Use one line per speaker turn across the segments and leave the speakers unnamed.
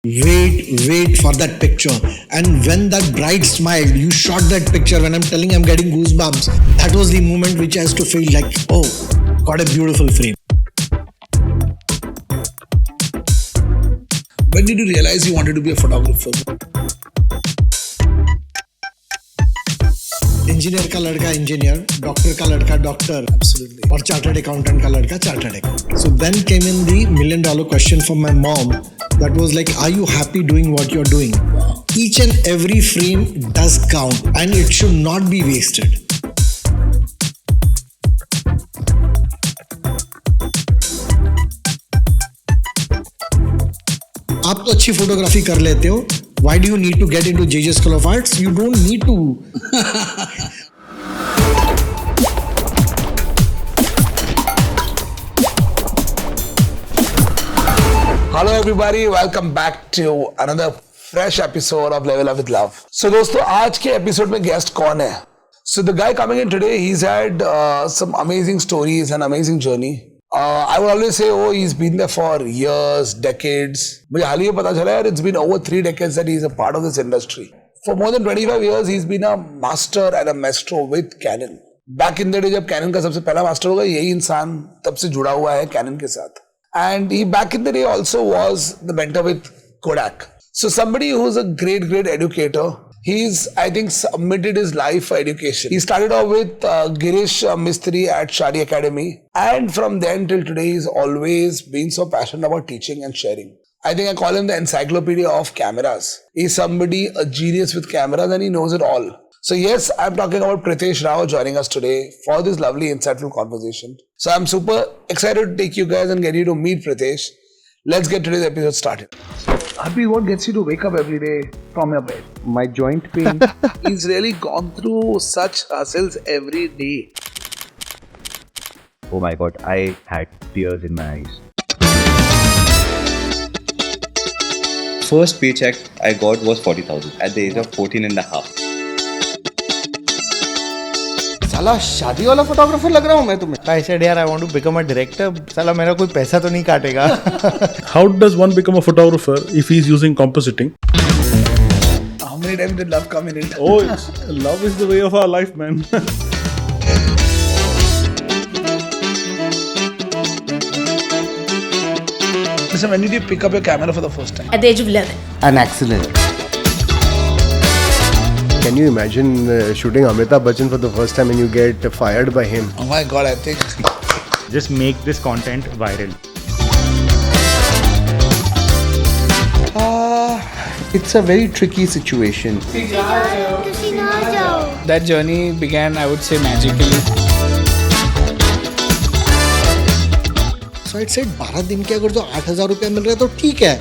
Wait for that picture. And when that bride smiled, you shot that picture. When I'm telling I'm getting goosebumps, that was the moment which has to feel like, oh, got a beautiful frame.
When did you realize you wanted to be a photographer?
Engineer का लड़का engineer, doctor का लड़का doctor,
Absolutely.
और chartered accountant का लड़का chartered accountant. So then came in the $1 million question from my mom. That was like, are you happy doing what you're doing?
Wow.
Each and every frame does count, and it should not be wasted. आप तो अच्छी photography कर लेते हो. Why do you need to get into JJ School of Arts? You don't need to.
Hello everybody, welcome back to another fresh episode of Level Up with Love. So दोस्तों आज के episode में guest कौन है? So the guy coming in today, he's had some amazing stories and amazing journey. I would always say, oh, he's been there for years, decades. मुझे हाल ही में पता चला यार, it's been over 3 decades that he's a part of this industry. For more than 25 years, he's been a master and a maestro with Canon. Back in the day जब Canon का सबसे पहला master होगा, यही इंसान तब से जुड़ा हुआ है Canon के साथ. And he back in the day also was the mentor with Kodak. So somebody who's a great educator. He's, I think, submitted his life for education. He started off with Girish Mistry at Shari Academy. And from then till today, he's always been so passionate about teaching and sharing. I think I call him the encyclopedia of cameras. He's somebody, a genius with cameras, and he knows it all. So yes, I'm talking about Pritesh Rao joining us today for this lovely, insightful conversation. So I'm super excited to take you guys and get you to meet Pritesh. Let's get today's episode started. Harpreet, what gets you to wake up every day from your bed?
My joint pain.
He's really gone through such hassles every day.
Oh my god, I had tears in my eyes. First paycheck I got was 40,000 at the age of 14 and a half.
साला शादी वाला photographer लग रहा हूँ मैं तुम्हें.
I said, यार, I want to become a director. साला मेरा कोई पैसा तो नहीं काटेगा.
How does one become a photographer if he's using compositing?
How many times did love come in it?
Oh, love is the way of our life, man.
Listen, when did you pick up your camera for the first time?
At the age of 11.
An accident.
Can you imagine shooting Amitabh Bachchan for the first time and you get fired by him?
Oh my god, I think.
Just make this content viral.
It's a very tricky situation.
That journey began, I would say, magically.
So I said, 12 दिन के अगर जो 8,000 रुपया मिल रहा है तो ठीक है.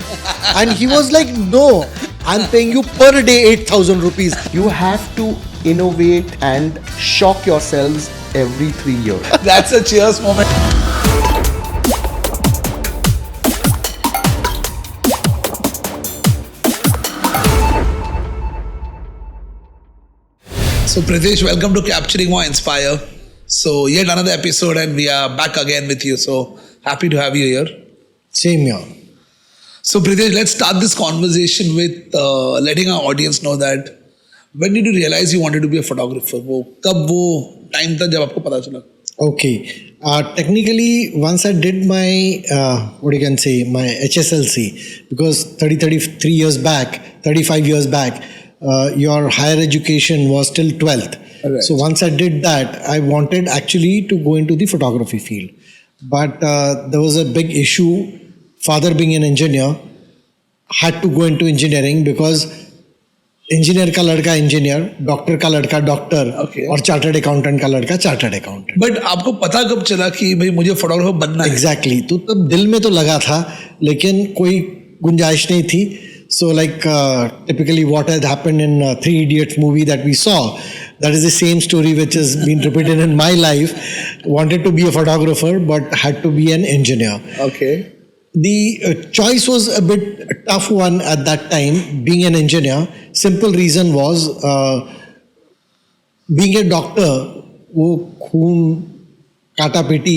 And he was like, no, I'm paying you per day 8,000 rupees.
You have to innovate and shock yourselves every 3 years.
That's a cheers moment. So Pritesh, welcome to Capturing More Inspire. So yet another episode and we are back again with you. So happy to have you here.
Same here.
So Pritesh, let's start this conversation with letting our audience know that when did you realize you wanted to be a photographer? कब वो time था जब आपको पता चला?
Okay. Technically, once I did my, what you can say, my HSLC, because 33 years back, 35 years back, your higher education was till 12th.
Right.
So once I did that, I wanted actually to go into the photography field. But there was a big issue. Father being an engineer, had to go into engineering because engineer का लड़का engineer, doctor का लड़का doctor, और chartered accountant का लड़का chartered accountant.
But आपको पता कब चला कि भाई मुझे फोटोग्राफर बनना है?
एग्जैक्टली. तो तब दिल में तो लगा था लेकिन कोई गुंजाइश नहीं थी. So like typically what had happened in 3 Idiots movie that we saw, that is the same story which has been repeated in my life. Wanted to be a photographer but had to be an engineer.
Okay.
The choice was a bit tough one at that time, being an engineer. Simple reason was being a doctor, वो खून काटा PT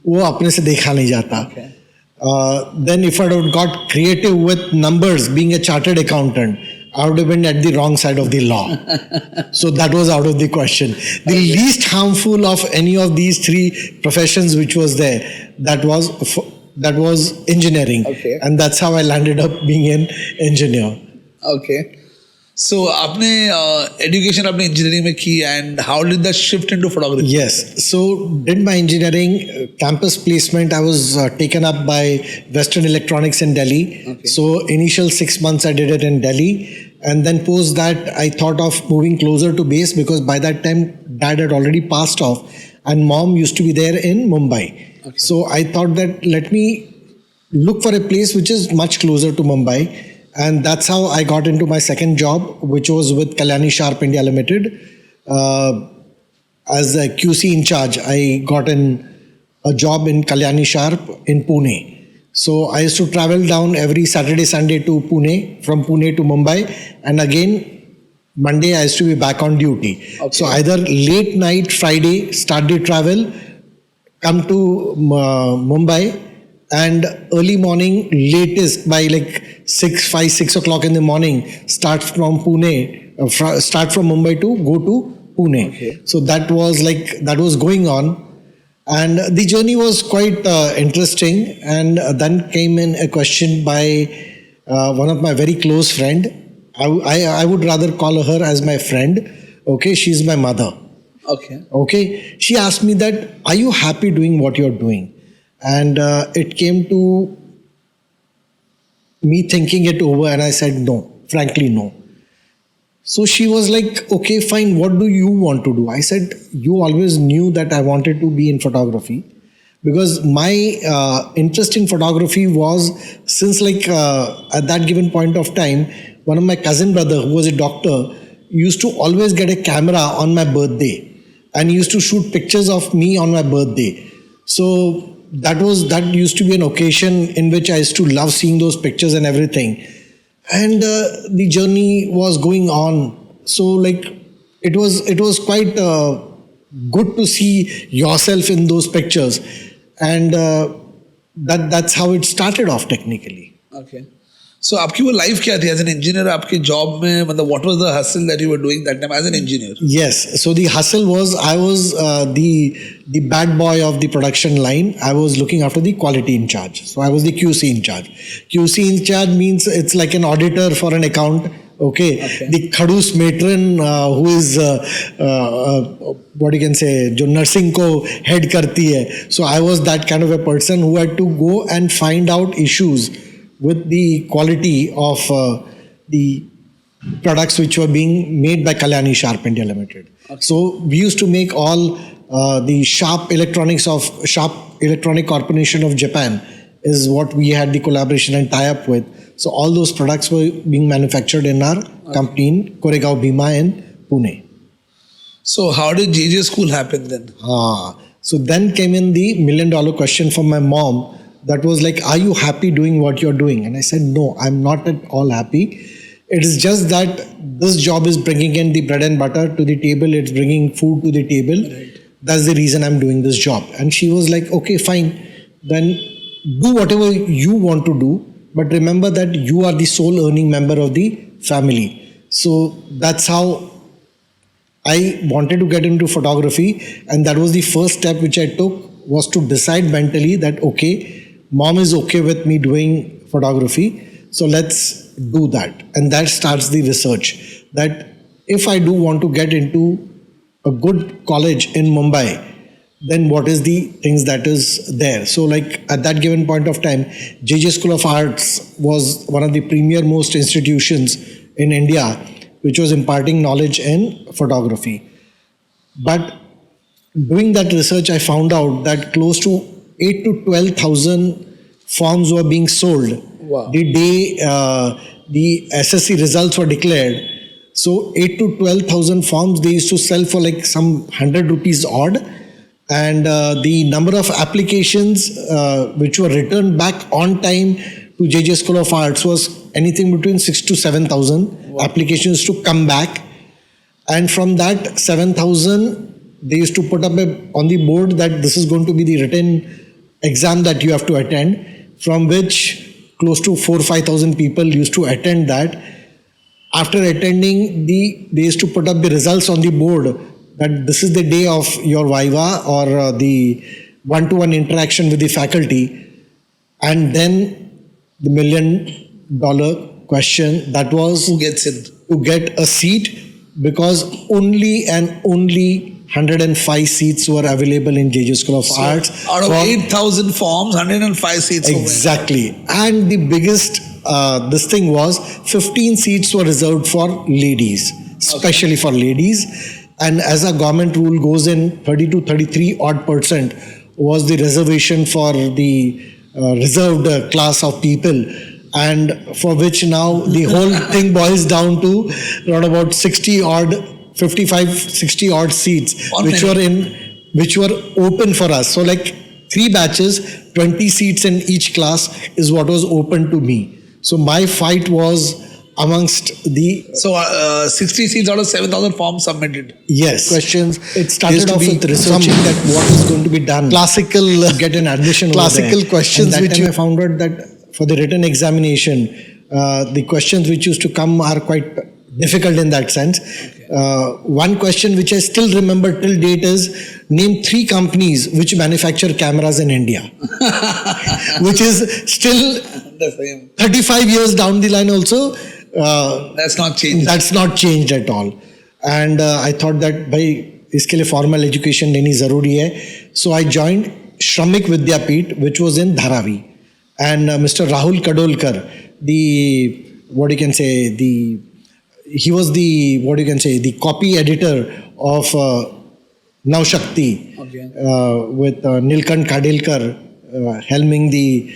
वो अपने से देखा नहीं जाता. Then if I had got creative with numbers, being a chartered accountant, I would have been at the wrong side of the law. So that was out of the question. The least harmful of any of these three professions which was there, that was engineering.
Okay.
And that's how I landed up being an engineer.
Okay. So आपने education आपने engineering में की, and how did that shift into photography?
Yes. So did my engineering campus placement. I was taken up by Western Electronics in Delhi.
Okay.
So initial 6 months I did it in Delhi. And then post that I thought of moving closer to base, because by that time dad had already passed off and mom used to be there in Mumbai.
Okay.
So I thought that let me look for a place which is much closer to Mumbai. And that's how I got into my second job, which was with Kalyani Sharp India Limited. As a QC in charge, I got a job in Kalyani Sharp in Pune. So I used to travel down every Saturday, Sunday to Pune, from Pune to Mumbai. And again, Monday I used to be back on duty.
Okay.
So either late night, Friday, start the travel, come to Mumbai, and early morning, latest by like 6 o'clock in the morning, start from Pune, start from Mumbai to go to Pune.
Okay.
So that was going on. And the journey was quite interesting. And then came in a question by one of my very close friend. I would rather call her as my friend. Okay, she's my mother.
Okay.
Okay, she asked me that, are you happy doing what you're doing? And it came to me thinking it over, and I said no, frankly no. So she was like, okay, fine, what do you want to do? I said, you always knew that I wanted to be in photography, because my interest in photography was since at that given point of time, one of my cousin brother who was a doctor used to always get a camera on my birthday and used to shoot pictures of me on my birthday. So that used to be an occasion in which I used to love seeing those pictures and everything. And the journey was going on. So it was quite good to see yourself in those pictures. And that's how it started off technically.
Okay. So आपकी वो life क्या थी as an engineer? आपके job में मतलब what was the hustle that you were doing that time as an engineer?
Yes. So the hustle was, I was the bad boy of the production line. I was looking after the quality in charge. So I was the QC in charge. QC in charge means it's like an auditor for an account. Okay. The खड़ूस matron who is what you can say, जो nursing को head करती है. So I was that kind of a person who had to go and find out issues with the quality of the products which were being made by Kalyani Sharp India Limited. Okay. So we used to make all the Sharp Electronic Corporation of Japan is what we had the collaboration and tie-up with. So all those products were being manufactured in our company in Koregaon Bhima in Pune.
So how did JJ school happen then?
So then came in the $1 million question from my mom. That was like, are you happy doing what you're doing? And I said, no, I'm not at all happy. It is just that this job is bringing in the bread and butter to the table. It's bringing food to the table. Right. That's the reason I'm doing this job. And she was like, okay, fine. Then do whatever you want to do. But remember that you are the sole earning member of the family. So that's how I wanted to get into photography. And that was the first step which I took, was to decide mentally that, okay, mom is okay with me doing photography, so let's do that. And that starts the research, that if I do want to get into a good college in Mumbai, then what is the things that is there? So at that given point of time, JJ School of Arts was one of the premier most institutions in India which was imparting knowledge in photography. But doing that research, I found out that close to 8 to 12,000 forms were being sold.
Wow.
The day the SSC results were declared. So 8 to 12,000 forms they used to sell for some 100 rupees odd. And the number of applications which were returned back on time to JJ School of Arts was anything between 6,000 to 7,000 applications to come back. And from that 7,000, they used to put up on the board that this is going to be the written exam that you have to attend. from which close to 4,000-5,000 people used to attend that. After attending, they used to put up the results on the board that this is the day of your viva or the one-to-one interaction with the faculty. And then the $1 million question, that was
Who gets in?
to get a seat, because only and only 105 seats were available in JJ School of Arts.
Out of
for-
8,000 forms, 105 seats. were
Exactly. And the biggest, this thing was 15 seats were reserved for ladies, especially for ladies. And as a government rule goes in, 30 to 33 odd percent was the reservation for the reserved class of people. And for which now the whole thing boils down to around about 60 odd, 55, 60 odd seats, which were open for us. So like 3 batches, 20 seats in each class is what was open to me. So my fight was amongst the...
So 60 seats out of 7,000 forms submitted.
Yes. Questions. It started
Used to
off
be
with researching
some
that what is going to be done.
classical
To get an admission
classical
over there.
questions
And that
which
time
you-
I found out that for the written examination, the questions which used to come are quite difficult in that sense. One question which I still remember till date is, name 3 companies which manufacture cameras in India. Which is still
The same.
35 years down the line also.
That's not changed.
That's not changed at all. And I thought that भाई इसके लिए formal education लेनी ज़रूरी है. So I joined Shramik Vidyapeeth, which was in Dharavi. And Mr. Rahul Kadolkar, he was the copy editor of Now Shakti, with Nilkant Kadelkar helming the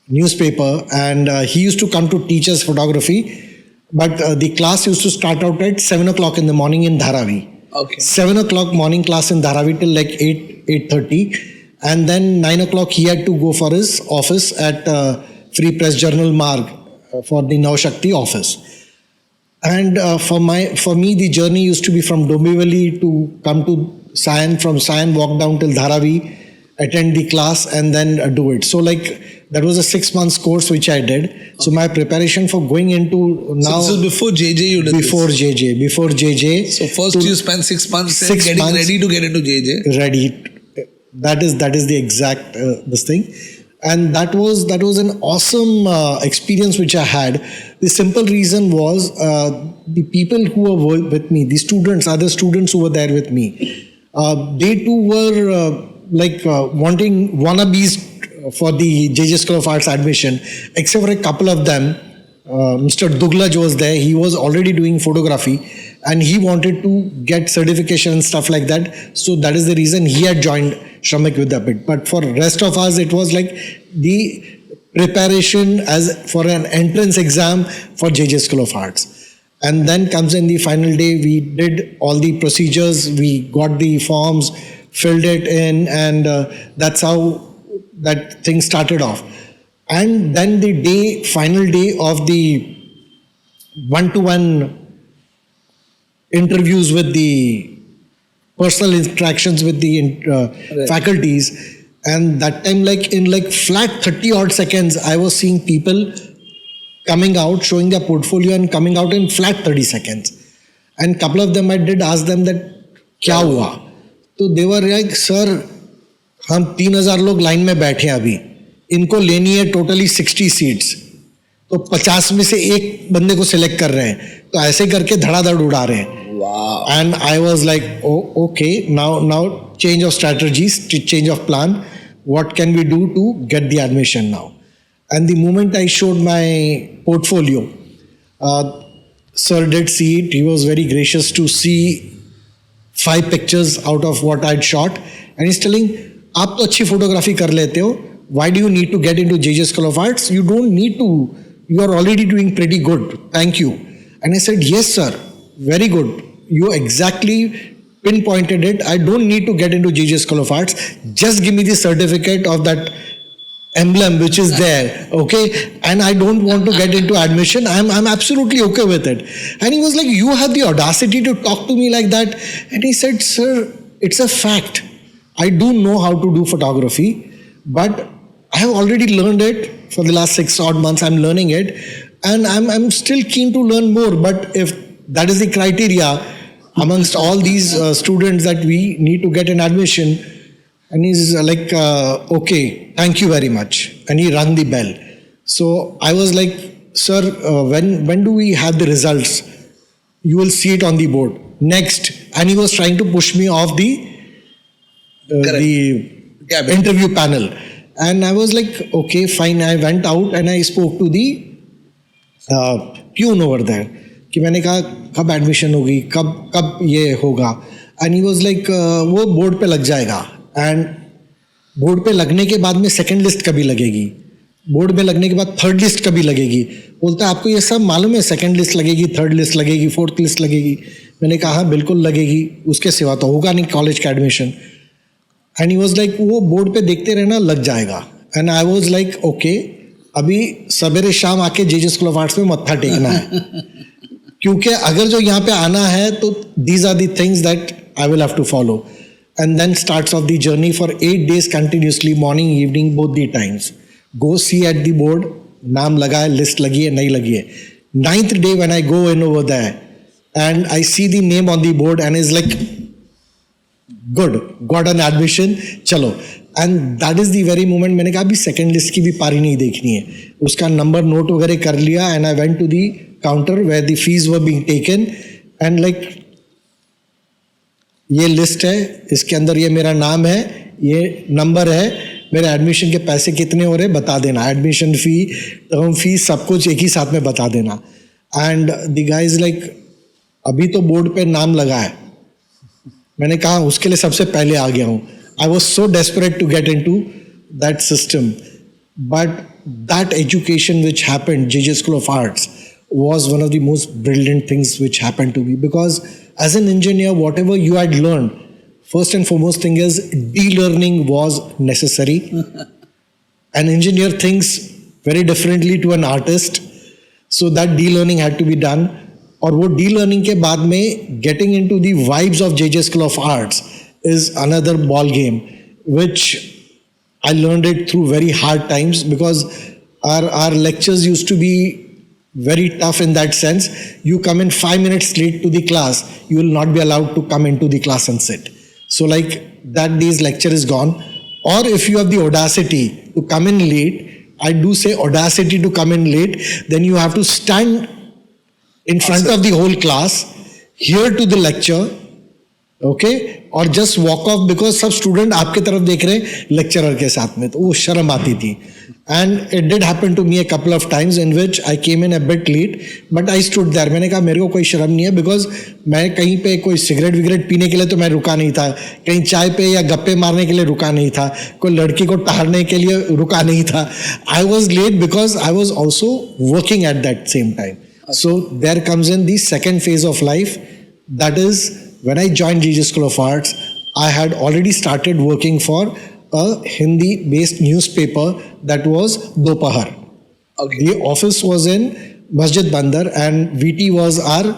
newspaper, and he used to come to teach us photography, but the class used to start out at 7 o'clock in the morning in Dharavi.
Okay.
7 o'clock morning class in Dharavi till like 8:30, and then 9 o'clock he had to go for his office at Free Press Journal Marg for the Now Shakti office. And for me, the journey used to be from Dombivli to come to Sion, from Sion walk down till Dharavi, attend the class, and then do it. So like that was a 6 months course which I did. So my preparation for going into now.
So this was before JJ you did
before
this.
JJ.
So first you spent 6 months
6
getting
months
ready to get into JJ.
ready. That is the exact this thing, and that was an awesome experience which I had. The simple reason was the people who were with me, the students, other students who were there with me, they too were wanting wannabes for the JJ School of Arts admission, except for a couple of them. Mr. Duglaj was there. He was already doing photography, and he wanted to get certification and stuff like that. So that is the reason he had joined Shramik Vidyapeeth. But for rest of us, it was like the preparation as for an entrance exam for JJ School of Arts. And then comes in the final day, we did all the procedures, we got the forms, filled it in, and that's how that thing started off. And then the final day of the one-to-one interviews with the personal interactions with the faculties, and that time in flat 30 odd seconds I was seeing people coming out, showing their portfolio and coming out in flat 30 seconds. And couple of them I did ask them that क्या हुआ, तो they were like, sir हम 3000 लोग line में बैठे हैं अभी, इनको लेनी है टोटली 60 सीट्स, तो 50 में से एक बंदे को सिलेक्ट कर रहे हैं, तो ऐसे करके धड़ाधड़ उड़ा रहे हैं.
Wow.
And I was like, oh, okay, now change of strategies, change of plan. What can we do to get the admission now? And the moment I showed my portfolio, sir did see it. He was very gracious to see 5 pictures out of what I'd shot. And he's telling, आप तो अच्छी photography कर लेते हो. Why do you need to get into JJ School of Arts? You don't need to. You are already doing pretty good. Thank you. And I said, yes, sir. Very good. You exactly pinpointed it. I don't need to get into JJ School of Arts. Just give me the certificate of that emblem which is there, okay? And I don't want to get into admission. I'm absolutely okay with it. And he was like, you have the audacity to talk to me like that? And he said, sir, it's a fact. I do know how to do photography, but I have already learned it for the last 6 odd months. I'm learning it, and I'm still keen to learn more. But if that is the criteria amongst all these students that we need to get an admission, and he's like, okay, thank you very much, and he rang the bell. So I was like, sir, when do we have the results? You will see it on the board next. And he was trying to push me off the interview panel. And I was like, okay, fine. I went out and I spoke to the peon over there. कि मैंने कहा कब admission होगी, कब ये होगा. And he was like, वो board पे लग जाएगा. And बोर्ड पे लगने के बाद में सेकंड लिस्ट कभी लगेगी, बोर्ड में लगने के बाद थर्ड लिस्ट कभी लगेगी. बोलता है आपको ये सब मालूम है, सेकंड लिस्ट लगेगी, थर्ड लिस्ट लगेगी, फोर्थ लिस्ट लगेगी. मैंने कहा हाँ बिल्कुल लगेगी, उसके सिवा तो होगा नहीं कॉलेज का admission. And he was like वो बोर्ड पे देखते रहना, लग जाएगा. And I was like okay, अभी सवेरे शाम आके जेजे स्कूल ऑफ आर्ट्स में मत्था टेकना है, क्योंकि अगर जो यहाँ पे आना है तो these are the things that I will have to follow. And then starts of the journey for 8 days continuously, morning evening both the times. Go see at the board, नाम लगा है, लिस्ट लगी है, नहीं लगी है. 9th day when I go in over there and I see the name on the board and is like, good, got an admission, चलो. And that is the very moment मैंने कहा अभी सेकेंड लिस्ट की भी पारी नहीं देखनी है. उसका नंबर नोट वगैरह कर लिया and I went to the counter where the fees were being taken and like, ये लिस्ट है, इसके अंदर ये मेरा नाम है, ये नंबर है, मेरे एडमिशन के पैसे कितने हो रहे बता देना, एडमिशन फ़ी, टर्म फी, सब कुछ एक ही साथ में बता देना. And the guy is like, अभी तो बोर्ड पे नाम लगा है. मैंने कहा उसके लिए सबसे पहले आ गया हूँ. I was so desperate to get into that system, but that education which happened JJ school of arts was one of the most brilliant things which happened to me, because as an engineer, whatever you had learned, first and foremost thing is de-learning was necessary. An engineer thinks very differently to an artist, so that de-learning had to be done. और वो de-learning के बाद में getting into the vibes of JJ School of Arts is another ball game, which I learned it through very hard times, because our lectures used to be very tough in that sense. You come in 5 minutes late to the class, you will not be allowed to come into the class and sit. So like that day's lecture is gone. Or if you have the audacity to come in late, I do say audacity to come in late, then you have to stand in front of the whole class, hear to the lecture, okay, और just walk off because सब student आपके तरफ देख रहे हैं lecturer के साथ में, तो वो शर्म आती थी. And it did happen to me a couple of times in which I came in a bit late, but I stood there. मैंने कहा मेरे को कोई शर्म नहीं है, because मैं कहीं पे कोई सिगरेट विगरेट पीने के लिए तो मैं रुका नहीं था, कहीं चाय पे या गप्पे मारने के लिए रुका नहीं था, कोई लड़की को टहलने के लिए रुका नहीं था. I was late because I was also working at that same time. So there comes in the second phase of life, that is when I joined JJ School of Arts. I had already started working for a Hindi-based newspaper that was Dopahar.
Okay.
The office was in Masjid Bandar and VT was our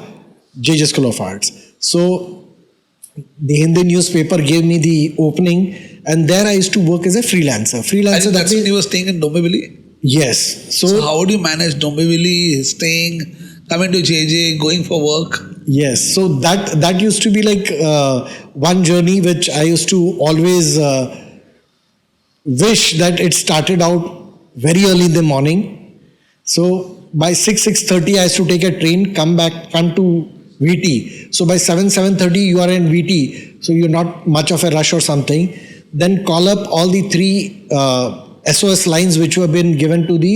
JJ School of Arts. So the Hindi newspaper gave me the opening, and there I used to work as a freelancer.
And that's when you were staying in Dombivli?
Yes.
So how do you manage Dombivli, staying, coming to JJ, going for work?
Yes. So that used to be like one journey which I used to always wish that it started out very early in the morning. So by 6:30 I used to take a train, come to VT. So by 7:30 you are in VT, so you're not much of a rush or something. Then call up all the 3 SOS lines which were been given to the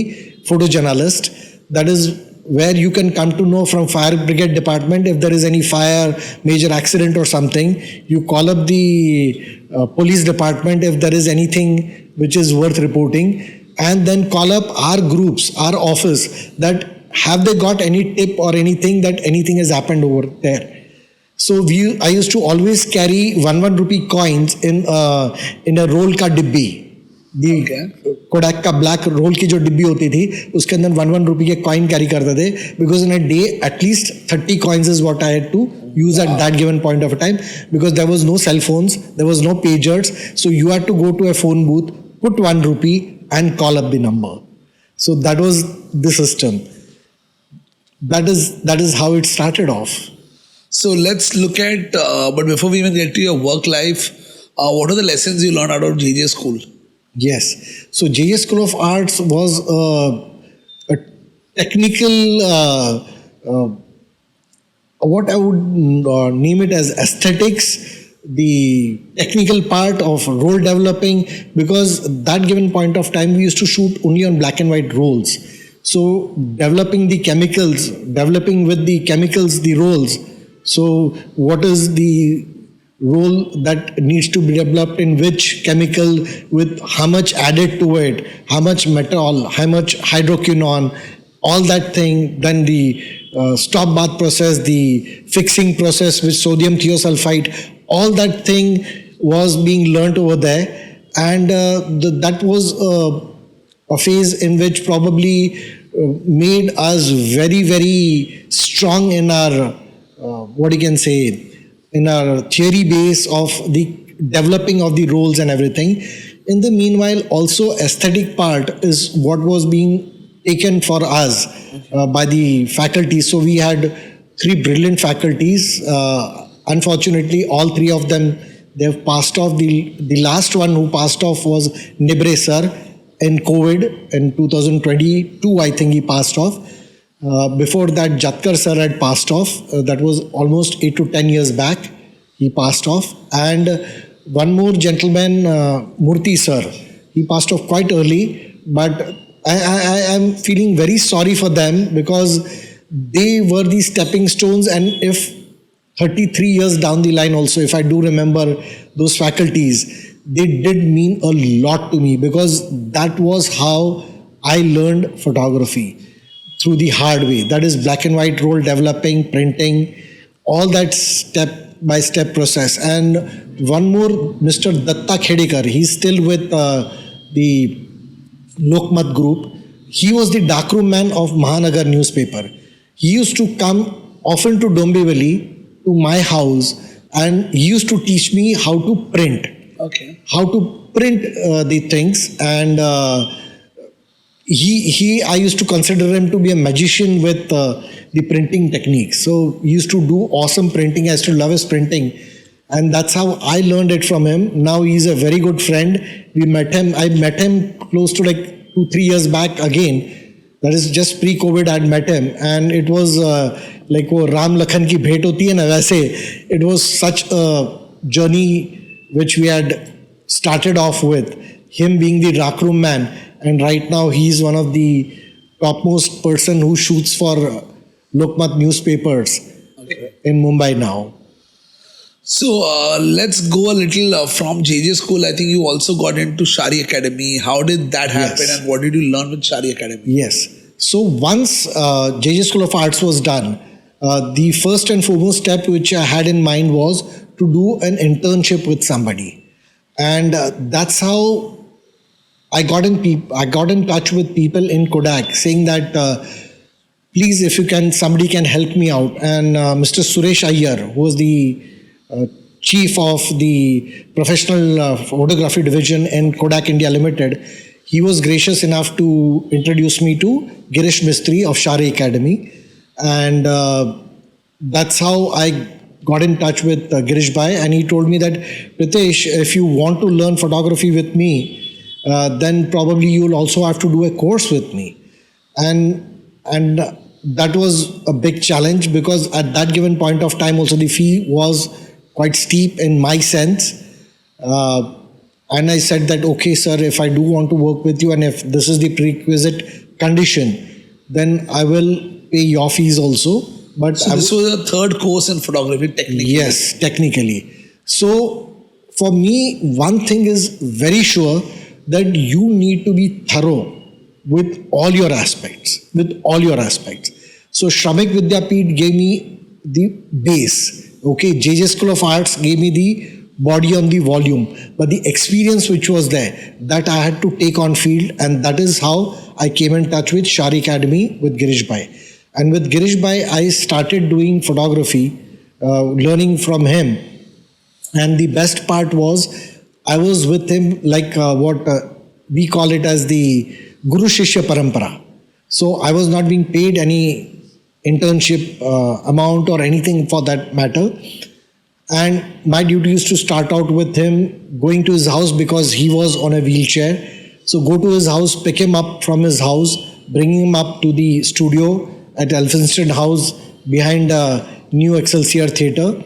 photojournalist. That is where you can come to know from fire brigade department if there is any fire, major accident or something. You call up the police department if there is anything which is worth reporting, and then call up our groups, our office, that have they got any tip or anything that anything has happened over there. So I used to always carry 1 rupee coins in a roll ka dibbi. Kodak का black role की जो डिब्बी होती थी, उसके अंदर 1 rupee के coin carry करते थे, because in a day at least 30 coins is what I had to use at that given point of time, because there was no cell phones, there was no pagers, so you had to go to a phone booth, put 1 rupee, and call up the number. So that was the system. That is how it started off.
So let's look at, but before we even get to your work life, what are the lessons you learned out of JJ school?
Yes. So JJ School of Arts was a technical, what I would name it as aesthetics, the technical part of role developing, because that given point of time we used to shoot only on black and white rolls. So developing the chemicals, developing with the chemicals the roles. So what is the role that needs to be developed in which chemical, with how much added to it, how much metol, how much hydroquinone, all that thing. Then the stop bath process, the fixing process with sodium thiosulfite, all that thing was being learnt over there. And that was a phase in which probably made us very, very strong in our, what you can say, in our theory base of the developing of the roles and everything. In the meanwhile, also aesthetic part is what was being taken for us by the faculty. So we had 3 brilliant faculties. Unfortunately, all 3 of them, they've passed off. The last one who passed off was Nibre sir in COVID in 2022, I think he passed off. Before that, Jatkar sir had passed off. That was almost 8 to 10 years back. He passed off. And one more gentleman, Murthy sir, he passed off quite early. But I am feeling very sorry for them, because they were the stepping stones. And if 33 years down the line also, if I do remember those faculties, they did mean a lot to me, because that was how I learned photography, through the hard way. That is black and white roll developing, printing, all that step-by-step process. And one more, Mr. Datta Khedekar, he's still with the Lokmat group. He was the darkroom man of Mahanagar newspaper. He used to come often to Dombivali, to my house, and he used to teach me how to print.
Okay.
How to print the things. And I used to consider him to be a magician with the printing techniques. So he used to do awesome printing. I used to love his printing. And that's how I learned it from him. Now he's a very good friend. I met him close to like 2-3 years back again. That is just pre-COVID I had met him. And it was like wo Ram Lakhan ki bhet hoti hai na, waise. It was such a journey which we had started off with. Him being the darkroom man. And right now he's one of the topmost person who shoots for Lokmat newspapers in Mumbai now.
So let's go a little from JJ school. I think you also got into Shari Academy. How did that happen,
Yes.
and what did you learn with Shari Academy?
Yes. So once JJ School of Arts was done, the first and foremost step which I had in mind was to do an internship with somebody. And that's how I got in touch with people in Kodak, saying that please, if you can, somebody can help me out. And Mr. Suresh Iyer, who was the chief of the professional photography division in Kodak India Limited, he was gracious enough to introduce me to Girish Mistry of Shari Academy. And that's how I got in touch with Girish Bhai, and he told me that, Pritesh, if you want to learn photography with me, then probably you will also have to do a course with me. And that was a big challenge, because at that given point of time also the fee was quite steep in my sense. And I said that, okay sir, if I do want to work with you and if this is the prerequisite condition, then I will pay your fees also. But
So this was a third course in photography, technically.
Yes, technically. So for me, one thing is very sure, that you need to be thorough with all your aspects. So Shramik Vidyapeeth gave me the base. Okay, JJ School of Arts gave me the body on the volume. But the experience which was there, that I had to take on field, and that is how I came in touch with Shari Academy with Girish Bhai. And with Girish Bhai, I started doing photography, learning from him. And the best part was, I was with him like we call it as the Guru Shishya Parampara. So I was not being paid any internship amount or anything for that matter. And my duty is to start out with him going to his house because he was on a wheelchair. So go to his house, pick him up from his house, bring him up to the studio at Elphinstone House behind New Excelsior Theatre.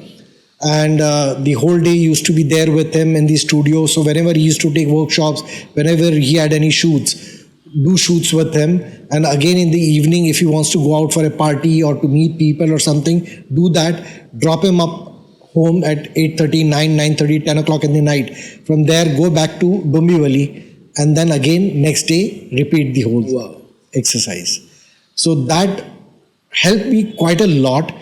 And the whole day used to be there with him in the studio. So whenever he used to take workshops, whenever he had any shoots, do shoots with him. And again in the evening, if he wants to go out for a party or to meet people or something, do that, drop him up home at 8:30, 9:30, 10 o'clock in the night. From there, go back to Dombivali, and then again next day, repeat the whole exercise. So that helped me quite a lot.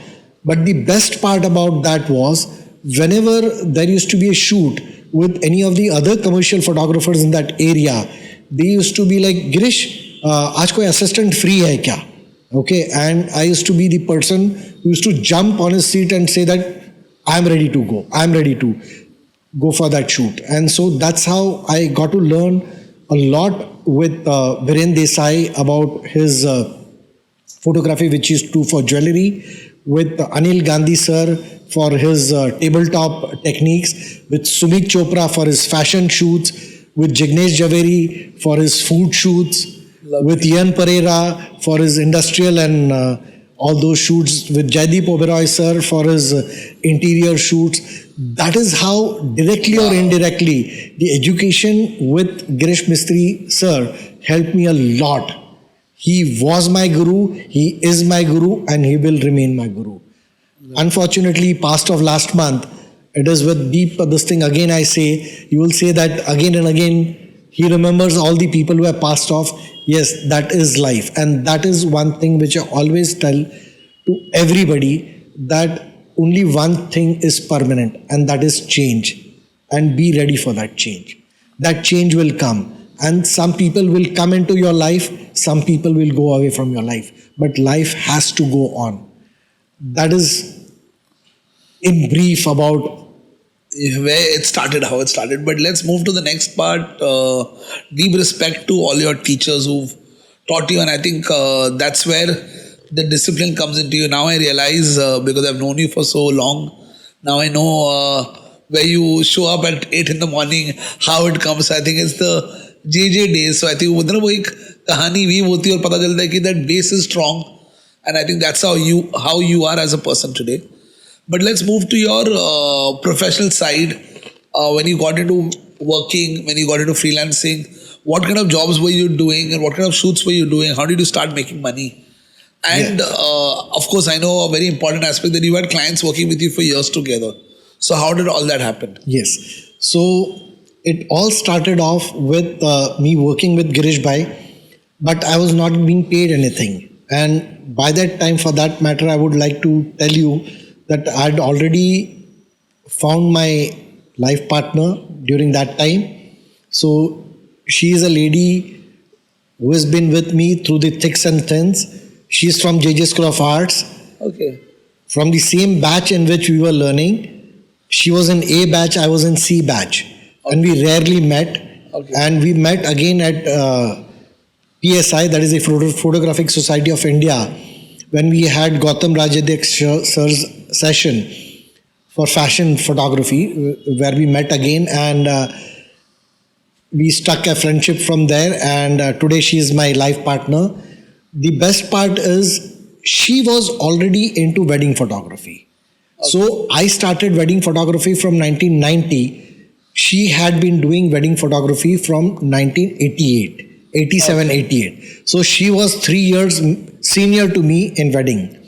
But the best part about that was whenever there used to be a shoot with any of the other commercial photographers in that area, they used to be like, Girish, aaj koi assistant free hai kya? Okay, and I used to be the person who used to jump on his seat and say that I'm ready to go. I'm ready to go for that shoot. And so that's how I got to learn a lot with Viren Desai about his photography, which is true for jewelry, with Anil Gandhi sir for his tabletop techniques, with Sumit Chopra for his fashion shoots, with Jignesh Javeri for his food shoots, with Ian Pereira for his industrial and all those shoots, with Jaideep Oberoi sir for his interior shoots. That is how directly or indirectly the education with Girish Mistry sir helped me a lot. He was my guru, he is my guru, and he will remain my guru. Unfortunately, he passed off last month. It is with deep this thing again I say, you will say that again and again, he remembers all the people who have passed off. Yes, that is life. And that is one thing which I always tell to everybody, that only one thing is permanent, and that is change. And be ready for that change. That change will come. And some people will come into your life, some people will go away from your life. But life has to go on. That is in brief about
where it started, how it started. But let's move to the next part. Deep respect to all your teachers who've taught you, and I think that's where the discipline comes into you. Now I realize, because I've known you for so long, now I know where you show up at 8 in the morning, how it comes. I think it's the JJ days. So I think वो एक कहानी भी होती है और पता चलता है कि that base is strong, and I think that's how you are as a person today. But let's move to your professional side. When you got into working, when you got into freelancing, what kind of jobs were you doing and what kind of shoots were you doing? How did you start making money? And of course, I know a very important aspect that you had clients working with you for years together. So how did all that happen?
Yes. So it all started off with me working with Girish Bhai, but I was not being paid anything. And by that time, for that matter, I would like to tell you that I had already found my life partner during that time. So she is a lady who has been with me through the thicks and thins. She is from JJ School of Arts.
Okay.
From the same batch in which we were learning. She was in A batch, I was in C batch. Okay. And we rarely met. Okay. And we met again at PSI, that is the Photographic Society of India, when we had Gautam Rajadek sir's session for fashion photography, where we met again, and we struck a friendship from there, and today she is my life partner. The best part is she was already into wedding photography. Okay. So I started wedding photography from 1990. She had been doing wedding photography from 1988. 87, okay. 88. So she was 3 years senior to me in wedding.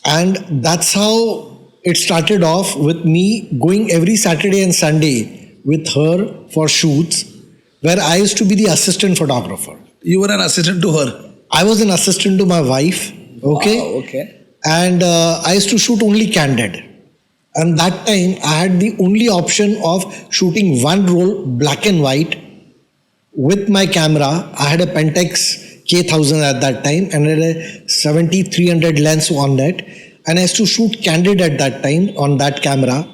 And that's how it started off, with me going every Saturday and Sunday with her for shoots, where I used to be the assistant photographer.
You were an assistant to her?
I was an assistant to my wife. Okay.
Wow, okay.
And I used to shoot only candid. And that time I had the only option of shooting one roll black and white with my camera. I had a Pentax K1000 at that time and had a 70-300 lens on that, and I used to shoot candid at that time on that camera,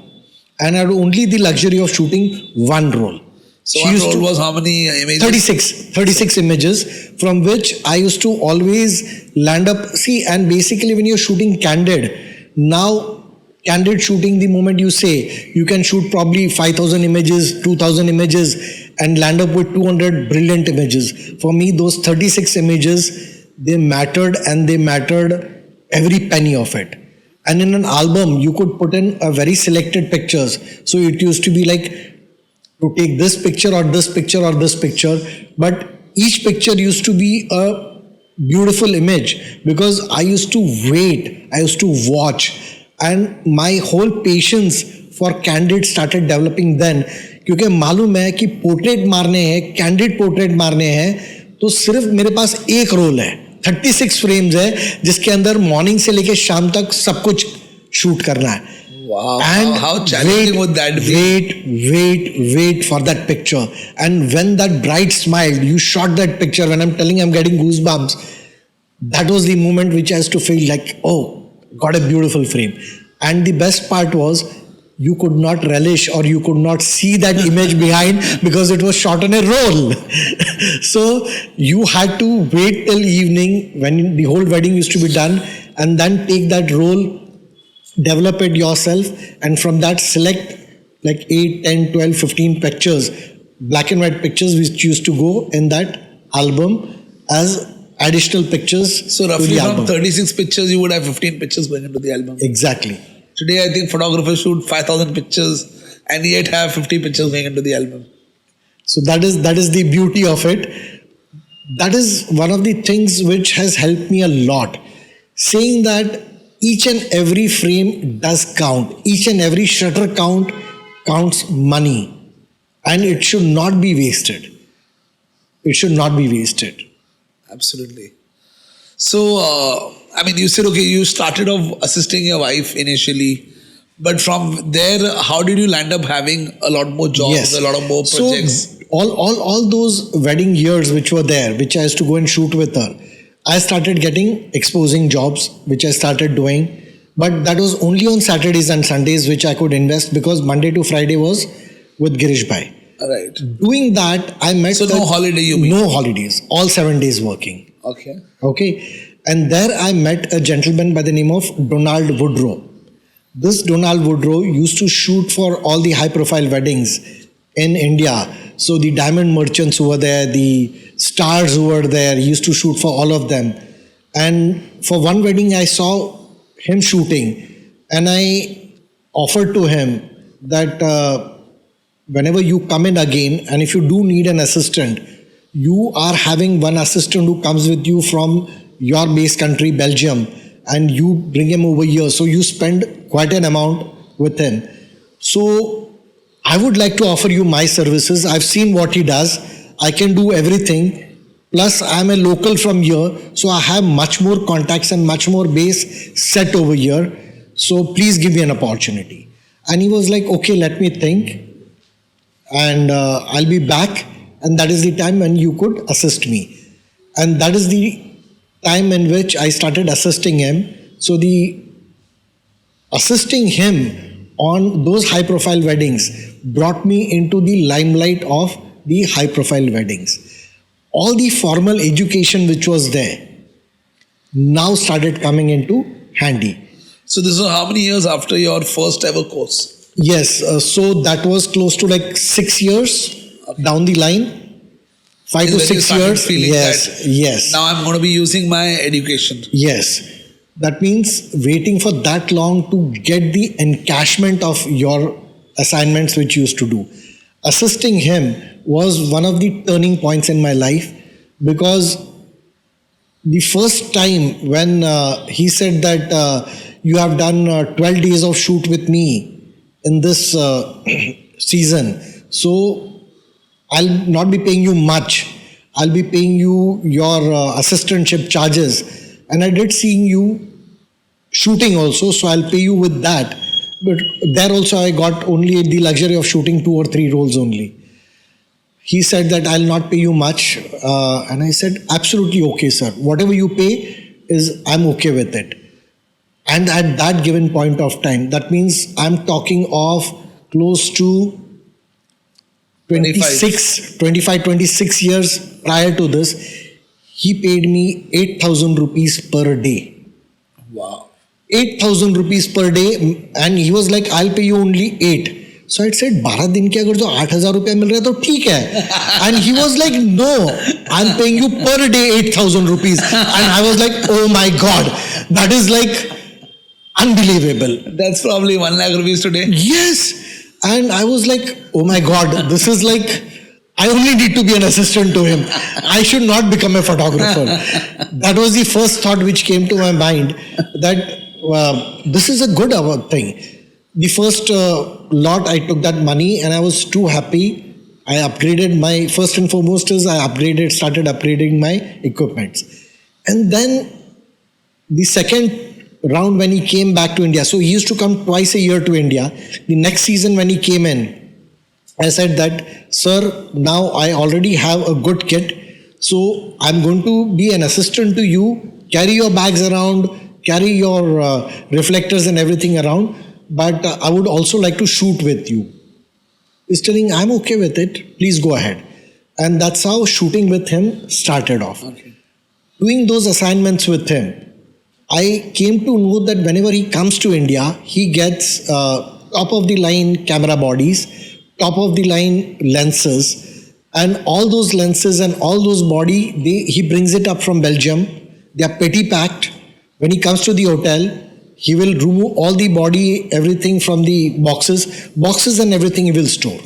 and I had only the luxury of shooting one roll.
So
She
one
used
roll
to-
was how many images?
36 images, from which I used to always land up. See, and basically, when you're shooting candid, now candid shooting, the moment you say, you can shoot probably 5,000 images, 2,000 images, and land up with 200 brilliant images. For me, those 36 images, they mattered, and they mattered every penny of it. And in an album, you could put in a very selected pictures. So it used to be like, to take this picture or this picture or this picture, but each picture used to be a beautiful image, because I used to wait, I used to watch, and my whole patience for candid started developing then. क्योंकि मालूम है कि portrait मारने हैं, candid portrait मारने हैं, तो सिर्फ मेरे पास एक रोल है, 36 फ्रेम्स है, जिसके अंदर मॉर्निंग से लेके शाम तक सब कुछ शूट करना है.
Wow.
And
how challenging would that be?
wait for that picture. And when that bride smiled, you shot that picture. When I'm telling, I'm getting goosebumps. That was the moment which I used to feel like, oh, got a beautiful frame. And the best part was, you could not relish or you could not see that image behind, because it was shot on a roll. So you had to wait till evening when the whole wedding used to be done, and then take that roll, develop it yourself, and from that select like 8, 10, 12, 15 pictures, black and white pictures, which used to go in that album as additional pictures.
So
to
roughly
the
from
album.
36 pictures, you would have 15 pictures going into the album.
Exactly.
Today, I think photographers shoot 5,000 pictures and yet have 50 pictures going into the album.
So that is the beauty of it. That is one of the things which has helped me a lot. Saying that each and every frame does count. Each and every shutter counts money. And it should not be wasted. It should not be wasted.
Absolutely. So, I mean, you said, okay, you started off assisting your wife initially, but from there, how did you land up having a lot more jobs, a lot of more projects?
So all those wedding years which were there, which I used to go and shoot with her, I started getting exposing jobs, which I started doing. But that was only on Saturdays and Sundays, which I could invest, because Monday to Friday was with Girish Bhai.
Right.
Doing that, I met...
So no holiday, you mean?
No holidays. All 7 days working.
Okay.
Okay. And there I met a gentleman by the name of Donald Woodrow. This Donald Woodrow used to shoot for all the high-profile weddings in India. So the diamond merchants who were there, the stars who were there, he used to shoot for all of them. And for one wedding, I saw him shooting, and I offered to him that whenever you come in again, and if you do need an assistant, you are having one assistant who comes with you from your base country, Belgium, and you bring him over here. So you spend quite an amount with him. So I would like to offer you my services. I've seen what he does. I can do everything. Plus, I'm a local from here, so I have much more contacts and much more base set over here. So please give me an opportunity. And he was like, okay, let me think. And I'll be back. And that is the time when you could assist me. And that is the time in which I started assisting him. So the assisting him on those high profile weddings brought me into the limelight of the high profile weddings. All the formal education which was there now started coming into handy.
So this was how many years after your first ever course?
Yes, so that was close to like 6 years down the line. 5 to
When you
6
started
years.
feeling
Yes,
that
yes.
now I'm going to be using my education.
Yes. That means waiting for that long to get the encashment of your assignments which you used to do. Assisting him was one of the turning points in my life, because the first time when he said that you have done 12 days of shoot with me in this season, so I'll not be paying you much. I'll be paying you your assistantship charges. And I did seeing you shooting also, so I'll pay you with that. But there also I got only the luxury of shooting 2 or 3 roles only. He said that I'll not pay you much. And I said, absolutely okay, sir. Whatever you pay is, I'm okay with it. And at that given point of time, that means I'm talking of close to 26 years prior to this, he paid me 8,000 rupees per day.
Wow.
8,000 rupees per day, and he was like, I'll pay you only 8. So I said, 12 दिन के अगर जो 8,000 रुपया मिल रहा है तो ठीक है. And he was like, no, I'm paying you per day 8,000 rupees. And I was like, oh my God, that is like unbelievable.
That's probably 1 lakh rupees today.
Yes. And I was like, oh my God, this is like, I only need to be an assistant to him. I should not become a photographer. That was the first thought which came to my mind, that this is a good thing. The first lot, I took that money and I was too happy. I upgraded my, first and foremost is I started upgrading my equipments. And then the second round when he came back to India, so he used to come twice a year to India. The next season when he came in, I said that, sir, now I already have a good kit, so I'm going to be an assistant to you, carry your bags around, carry your reflectors and everything around, but I would also like to shoot with you. He's telling, I'm okay with it, please go ahead. And that's how shooting with him started off.
Okay.
Doing those assignments with him, I came to know that whenever he comes to India, he gets top of the line camera bodies, top of the line lenses, and all those lenses and all those body, he brings it up from Belgium. They are petty packed. When he comes to the hotel, he will remove all the body, everything from the boxes and everything he will store.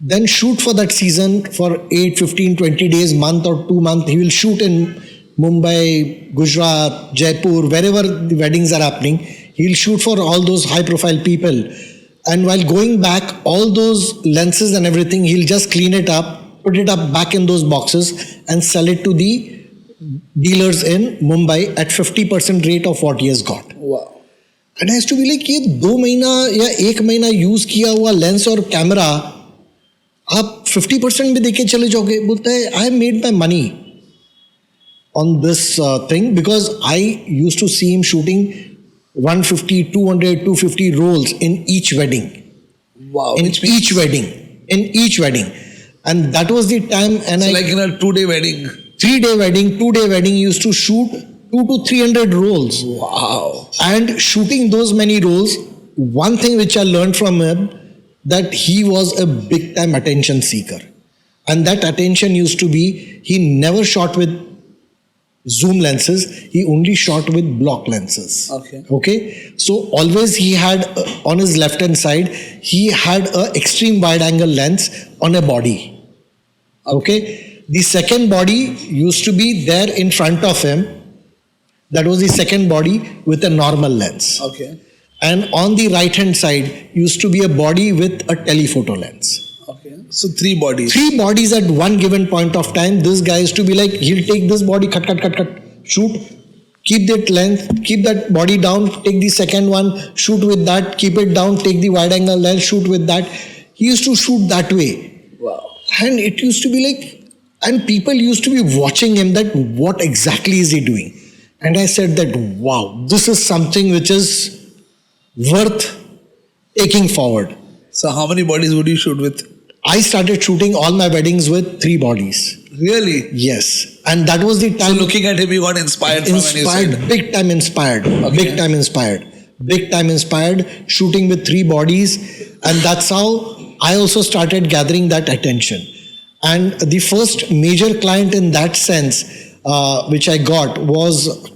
Then shoot for that season for 8, 15, 20 days, month or 2 months. He will shoot in Mumbai, Gujarat, Jaipur, wherever the weddings are happening. He'll shoot for all those high profile people. And while going back, all those lenses and everything, he'll just clean it up, put it up back in those boxes and sell it to the dealers in Mumbai at 50% rate of what he has got.
Wow.
And I used to be like, ये 2 महीना या 1 महीना use किया हुआ lens और camera आप 50% भी देके चले जाओगे. बोलता है, I made my money on this thing because I used to see him shooting 150, 200, 250 rolls in each wedding.
Wow.
In each wedding. And that was the time. And
So
I,
like in a 2-day wedding.
3-day wedding, 2-day wedding, he used to shoot 200 to 300 rolls.
Wow.
And shooting those many rolls, one thing which I learned from him, that he was a big time attention seeker. And that attention used to be, he never shot with zoom lenses, he only shot with block lenses. Okay. So always he had on his left hand side, he had a extreme wide angle lens on a body. Okay. The second body used to be there in front of him. That was the second body with a normal lens.
Okay.
And on the right hand side used to be a body with a telephoto lens.
Okay. So 3 bodies.
3 bodies at one given point of time. This guy used to be like, he'll take this body, cut, shoot, keep that length, keep that body down, take the second one, shoot with that, keep it down, take the wide angle lens, shoot with that. He used to shoot that way.
Wow.
And it used to be like, and people used to be watching him that what exactly is he doing? And I said that, wow, this is something which is worth taking forward.
So how many bodies would you shoot with?
I started shooting all my weddings with 3 bodies.
Really?
Yes. And that was the
So
time.
looking at him, you got inspired from when you said.
Big time inspired.
Okay.
Big time inspired. Shooting with 3 bodies. And that's how I also started gathering that attention. And the first major client in that sense, which I got was,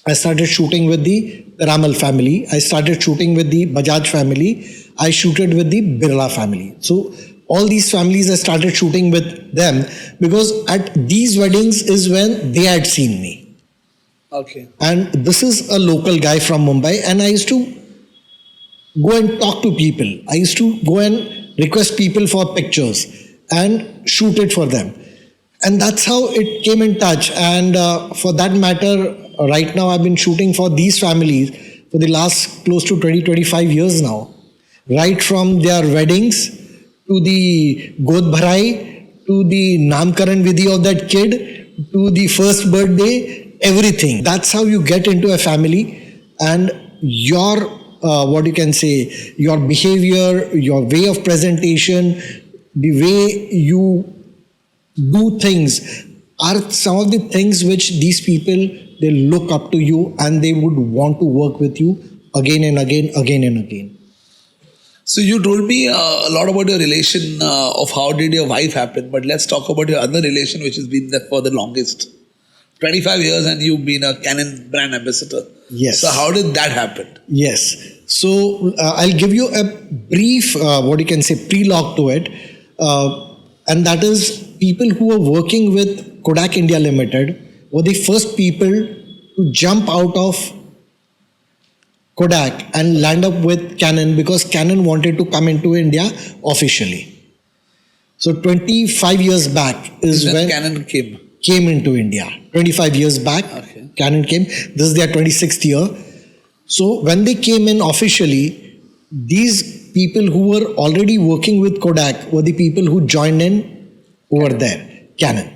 I started shooting with the Ramal family. I started shooting with the Bajaj family. I shooted with the Birla family. So all these families, I started shooting with them because at these weddings is when they had seen me.
Okay.
And this is a local guy from Mumbai, and I used to go and talk to people. I used to go and request people for pictures and shoot it for them. And that's how it came in touch. And for that matter, right now I've been shooting for these families for the last close to 20-25 years now. Right from their weddings to the God Bharai, to the Namkaran Vidhi of that kid, to the first birthday, everything. That's how you get into a family, and your what you can say, your behavior, your way of presentation, the way you do things are some of the things which these people, they look up to you and they would want to work with you again and again.
So you told me a lot about your relation of how did your wife happen, but let's talk about your other relation which has been there for the longest. 25 years and you've been a Canon brand ambassador.
Yes.
So how did that happen?
Yes. So I'll give you a brief, what you can say, prelogue to it. And that is people who were working with Kodak India Limited were the first people to jump out of Kodak and land up with Canon because Canon wanted to come into India officially. So 25 years back is when
Canon came
into India. 25 years back,
Okay.
Canon came. This is their 26th year. So when they came in officially, these people who were already working with Kodak were the people who joined in over there, Canon.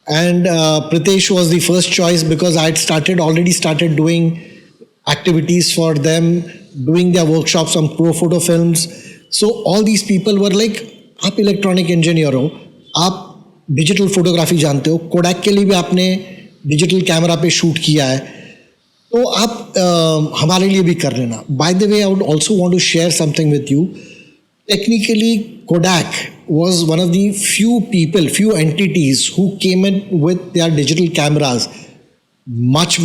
And Pritesh was the first choice because I had already started doing activities for them, doing their workshops on pro photo films. So all these people were like, आप electronic engineer हो, आप digital photography जानते हो, Kodak के लिए भी आपने digital camera पे शूट किया है, तो आप हमारे लिए भी कर लेना. By the way, I would also want to share something with you. Technically, Kodak was one of the few entities who came in with their digital cameras much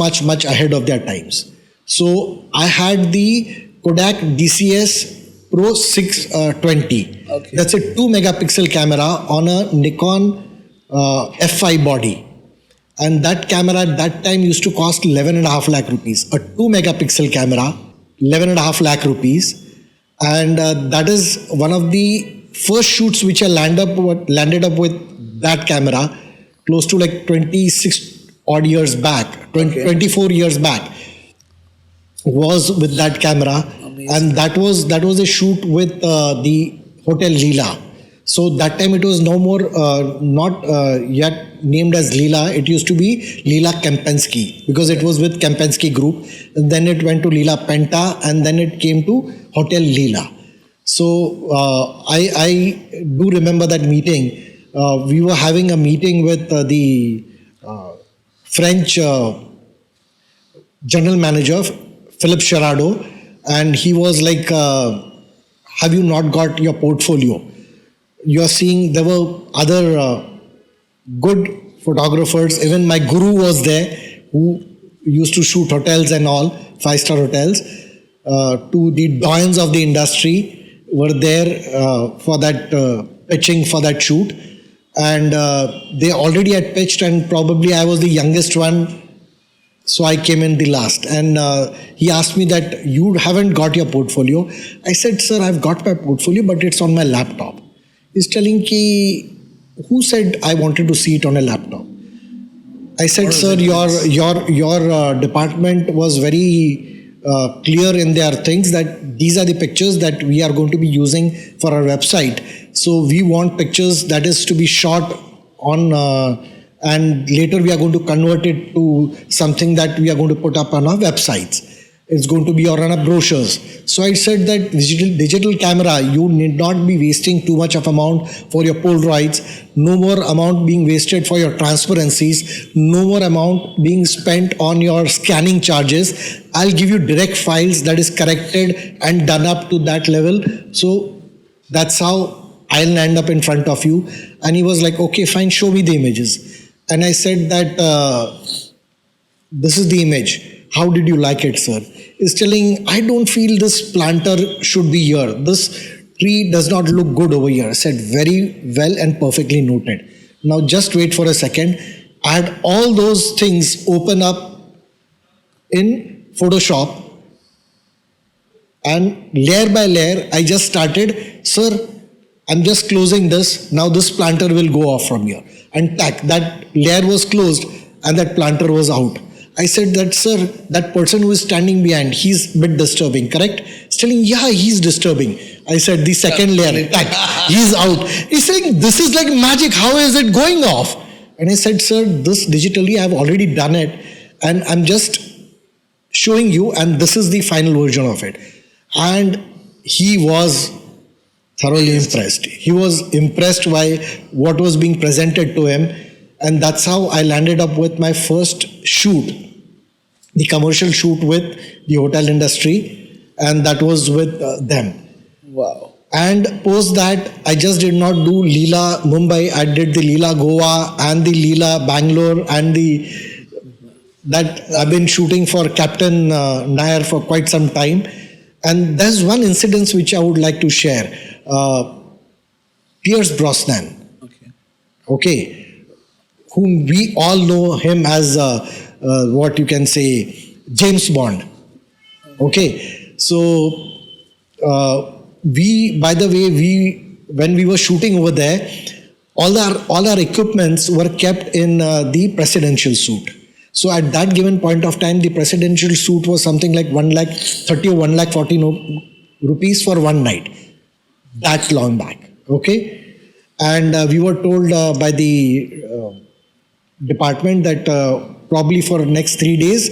ahead of their times. So I had the Kodak DCS Pro 620.
Okay.
That's a 2 megapixel camera on a Nikon F5 body. And that camera at that time used to cost 11.5 lakh rupees. A 2 megapixel camera, 11.5 lakh rupees. And that is one of the first shoots which I landed up with that camera close to like 26 odd years back, 24 years back was with that camera.
Amazing.
And that was a shoot with the Hotel Leela. So that time it was no more not yet named as Leela. It used to be Leela Kempinski because it was with Kempinski Group. And then it went to Leela Penta, and then it came to Hotel Leela. So I do remember that meeting. We were having a meeting with the French general manager, Philippe Sherrado, and he was like, have you not got your portfolio? You're seeing there were other good photographers. Even my guru was there who used to shoot hotels and all, 5-star hotels. To the doyens of the industry were there for that pitching for that shoot. And they already had pitched, and probably I was the youngest one. So I came in the last, and he asked me that you haven't got your portfolio. I said, sir, I've got my portfolio, but it's on my laptop. He's telling ki, who said I wanted to see it on a laptop? I said, sir, your department was very clear in their things that these are the pictures that we are going to be using for our website. So we want pictures that is to be shot on and later we are going to convert it to something that we are going to put up on our websites. It's going to be on our brochures. So I said that digital camera, you need not be wasting too much of amount for your Polaroids, no more amount being wasted for your transparencies, no more amount being spent on your scanning charges. I'll give you direct files that is corrected and done up to that level. So that's how I'll end up in front of you. And he was like, okay, fine, show me the images. And I said that this is the image. How did you like it, sir? He's telling, I don't feel this planter should be here. This tree does not look good over here. I said, very well and perfectly noted. Now just wait for a second. I had all those things open up in Photoshop, and layer by layer, I just started, sir, I'm just closing this. Now this planter will go off from here. And tack, that layer was closed and that planter was out. I said that, sir, that person who is standing behind, he's a bit disturbing, correct? He's telling, yeah, he's disturbing. I said, the second layer, tack, he's out. He's saying, this is like magic. How is it going off? And I said, sir, this digitally, I've already done it. And I'm just showing you, and this is the final version of it. and he was thoroughly impressed. He was impressed by what was being presented to him, and that's how I landed up with my first shoot, the commercial shoot with the hotel industry, and that was with them.
Wow.
And post that, I just did not do Leela Mumbai. I did the Leela Goa and the Leela Bangalore and that I've been shooting for Captain Nair for quite some time. And there's one incident which I would like to share. Pierce Brosnan. Okay. Whom we all know him as what you can say, James Bond. Okay. So when we were shooting over there, all our equipments were kept in the presidential suite. So at that given point of time, the presidential suite was something like 1,30,000 or 1,40,000 rupees for one night. That long back, okay? And we were told by the department that probably for next 3 days,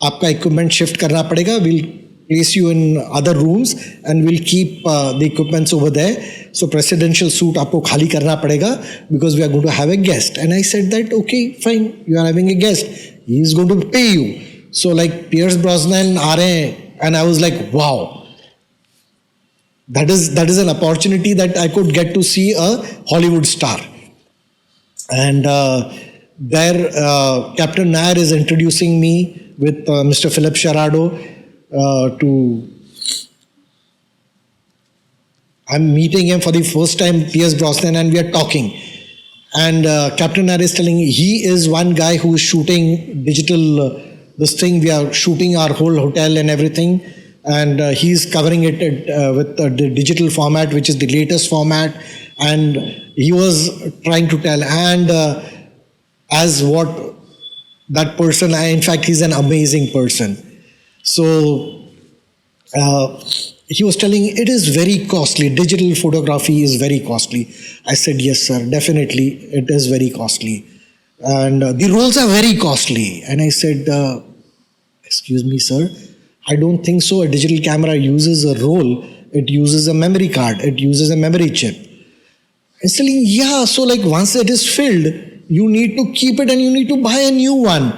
आपका equipment shift करना पड़ेगा. We'll place you in other rooms and we'll keep the equipments over there. So presidential suite आपको खाली करना पड़ेगा because we are going to have a guest. And I said that, okay, fine, you are having a guest. He is going to pay you. So like Pierce Brosnan आ रहे हैं, and I was like, wow. That is an opportunity that I could get to see a Hollywood star. And there Captain Nair is introducing me with Mr. Philip Sherrado I'm meeting him for the first time, Pierce Brosnan, and we are talking. And Captain Nair is telling me he is one guy who is shooting digital, this thing, we are shooting our whole hotel and everything. And he's covering it with the digital format, which is the latest format. And he was trying to tell, and as what that person, in fact, he's an amazing person. So he was telling, it is very costly. Digital photography is very costly. I said, yes, sir, definitely, it is very costly. And the rolls are very costly. And I said, excuse me, sir, I don't think so. A digital camera uses a roll. It uses a memory card. It uses a memory chip. He's telling, yeah, so like once it is filled, you need to keep it and you need to buy a new one.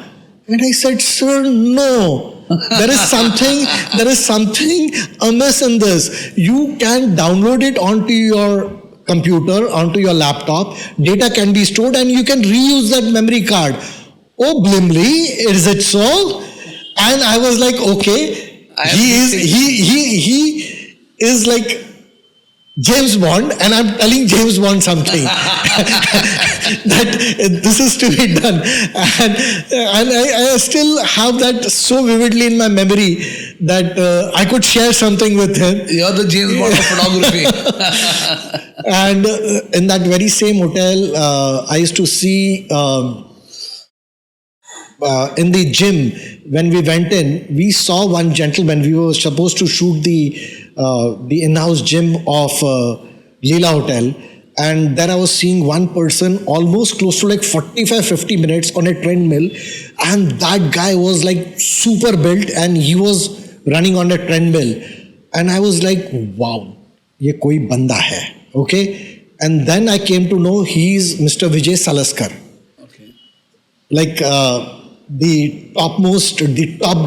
And I said, sir, no. There is something amiss in this. You can download it onto your computer, onto your laptop. Data can be stored and you can reuse that memory card. Oh, Blimley, is it so? And I was like, okay, he is like James Bond, and I'm telling James Bond something that this is to be done, and I still have that so vividly in my memory that I could share something with him.
You're the James Bond of photography.
And in that very same hotel, I used to see in the gym when we went in, we saw one gentleman. We were supposed to shoot the in-house gym of Leela Hotel, and there I was seeing one person almost close to like 45-50 minutes on a treadmill, and that guy was like super built and he was running on a treadmill, and I was like, wow, ye koi banda hai, okay? And then I came to know he's Mr. Vijay Salaskar. Okay. Like the top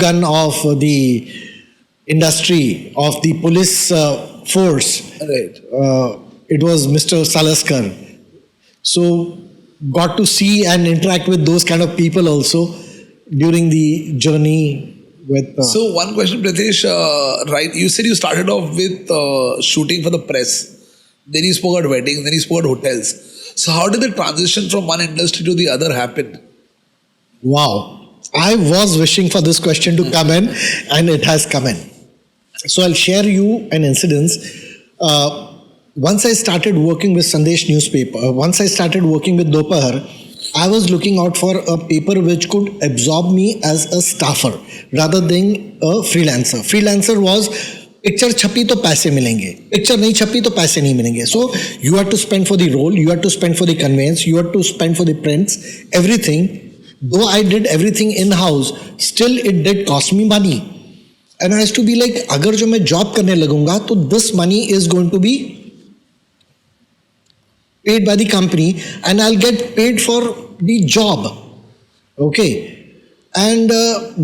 gun of the industry, of the police force.
Right.
It was Mr. Salaskar. So got to see and interact with those kind of people also during the journey with...
So one question, Pritesh, right, you said you started off with shooting for the press. Then you spoke about weddings, then you spoke about hotels. So how did the transition from one industry to the other happen?
Wow. I was wishing for this question to come in, and it has come in. So I'll share you an incident. Once I started working with Sandesh newspaper, once I started working with Dopahar, I was looking out for a paper which could absorb me as a staffer rather than a freelancer. Freelancer was picture छपी तो पैसे मिलेंगे, picture नहीं छपी तो पैसे नहीं मिलेंगे. So you had to spend for the role, you had to spend for the conveyance, you had to spend for the prints, everything. Though I did everything in-house, still it did cost me money. And I used to be like, अगर जो मैं job करने लगूंगा तो this money is going to be paid by the company and I'll get paid for the job. Okay. And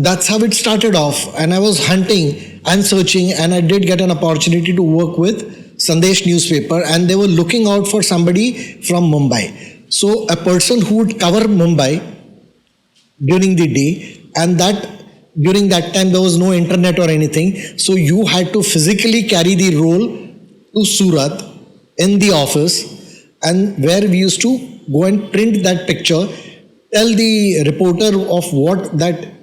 that's how it started off. And I was hunting and searching, and I did get an opportunity to work with Sandesh newspaper, and they were looking out for somebody from Mumbai. So a person who would cover Mumbai during the day, and that during that time there was no internet or anything. So you had to physically carry the roll to Surat in the office, and where we used to go and print that picture, tell the reporter of what that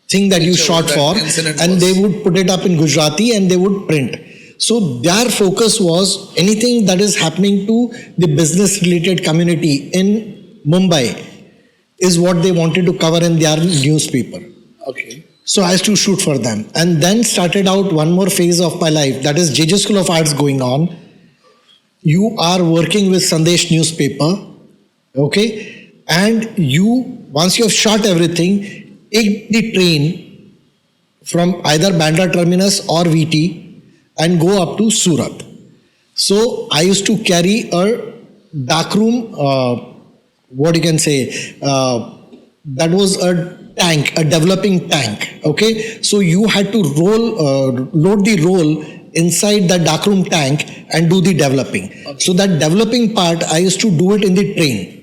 thing that you shot for, and they would put it up in Gujarati and they would print. So their focus was anything that is happening to the business related community in Mumbai is what they wanted to cover in their newspaper.
Okay.
So I used to shoot for them, and then started out one more phase of my life, that is JJ School of Arts going on. You are working with Sandesh newspaper, okay, and you, once you have shot everything, take the train from either Bandra terminus or VT and go up to Surat. So I used to carry a darkroom, what you can say, that was a tank, a developing tank. Okay, so you had to load the roll inside the darkroom tank and do the developing. Okay. So that developing part, I used to do it in the train.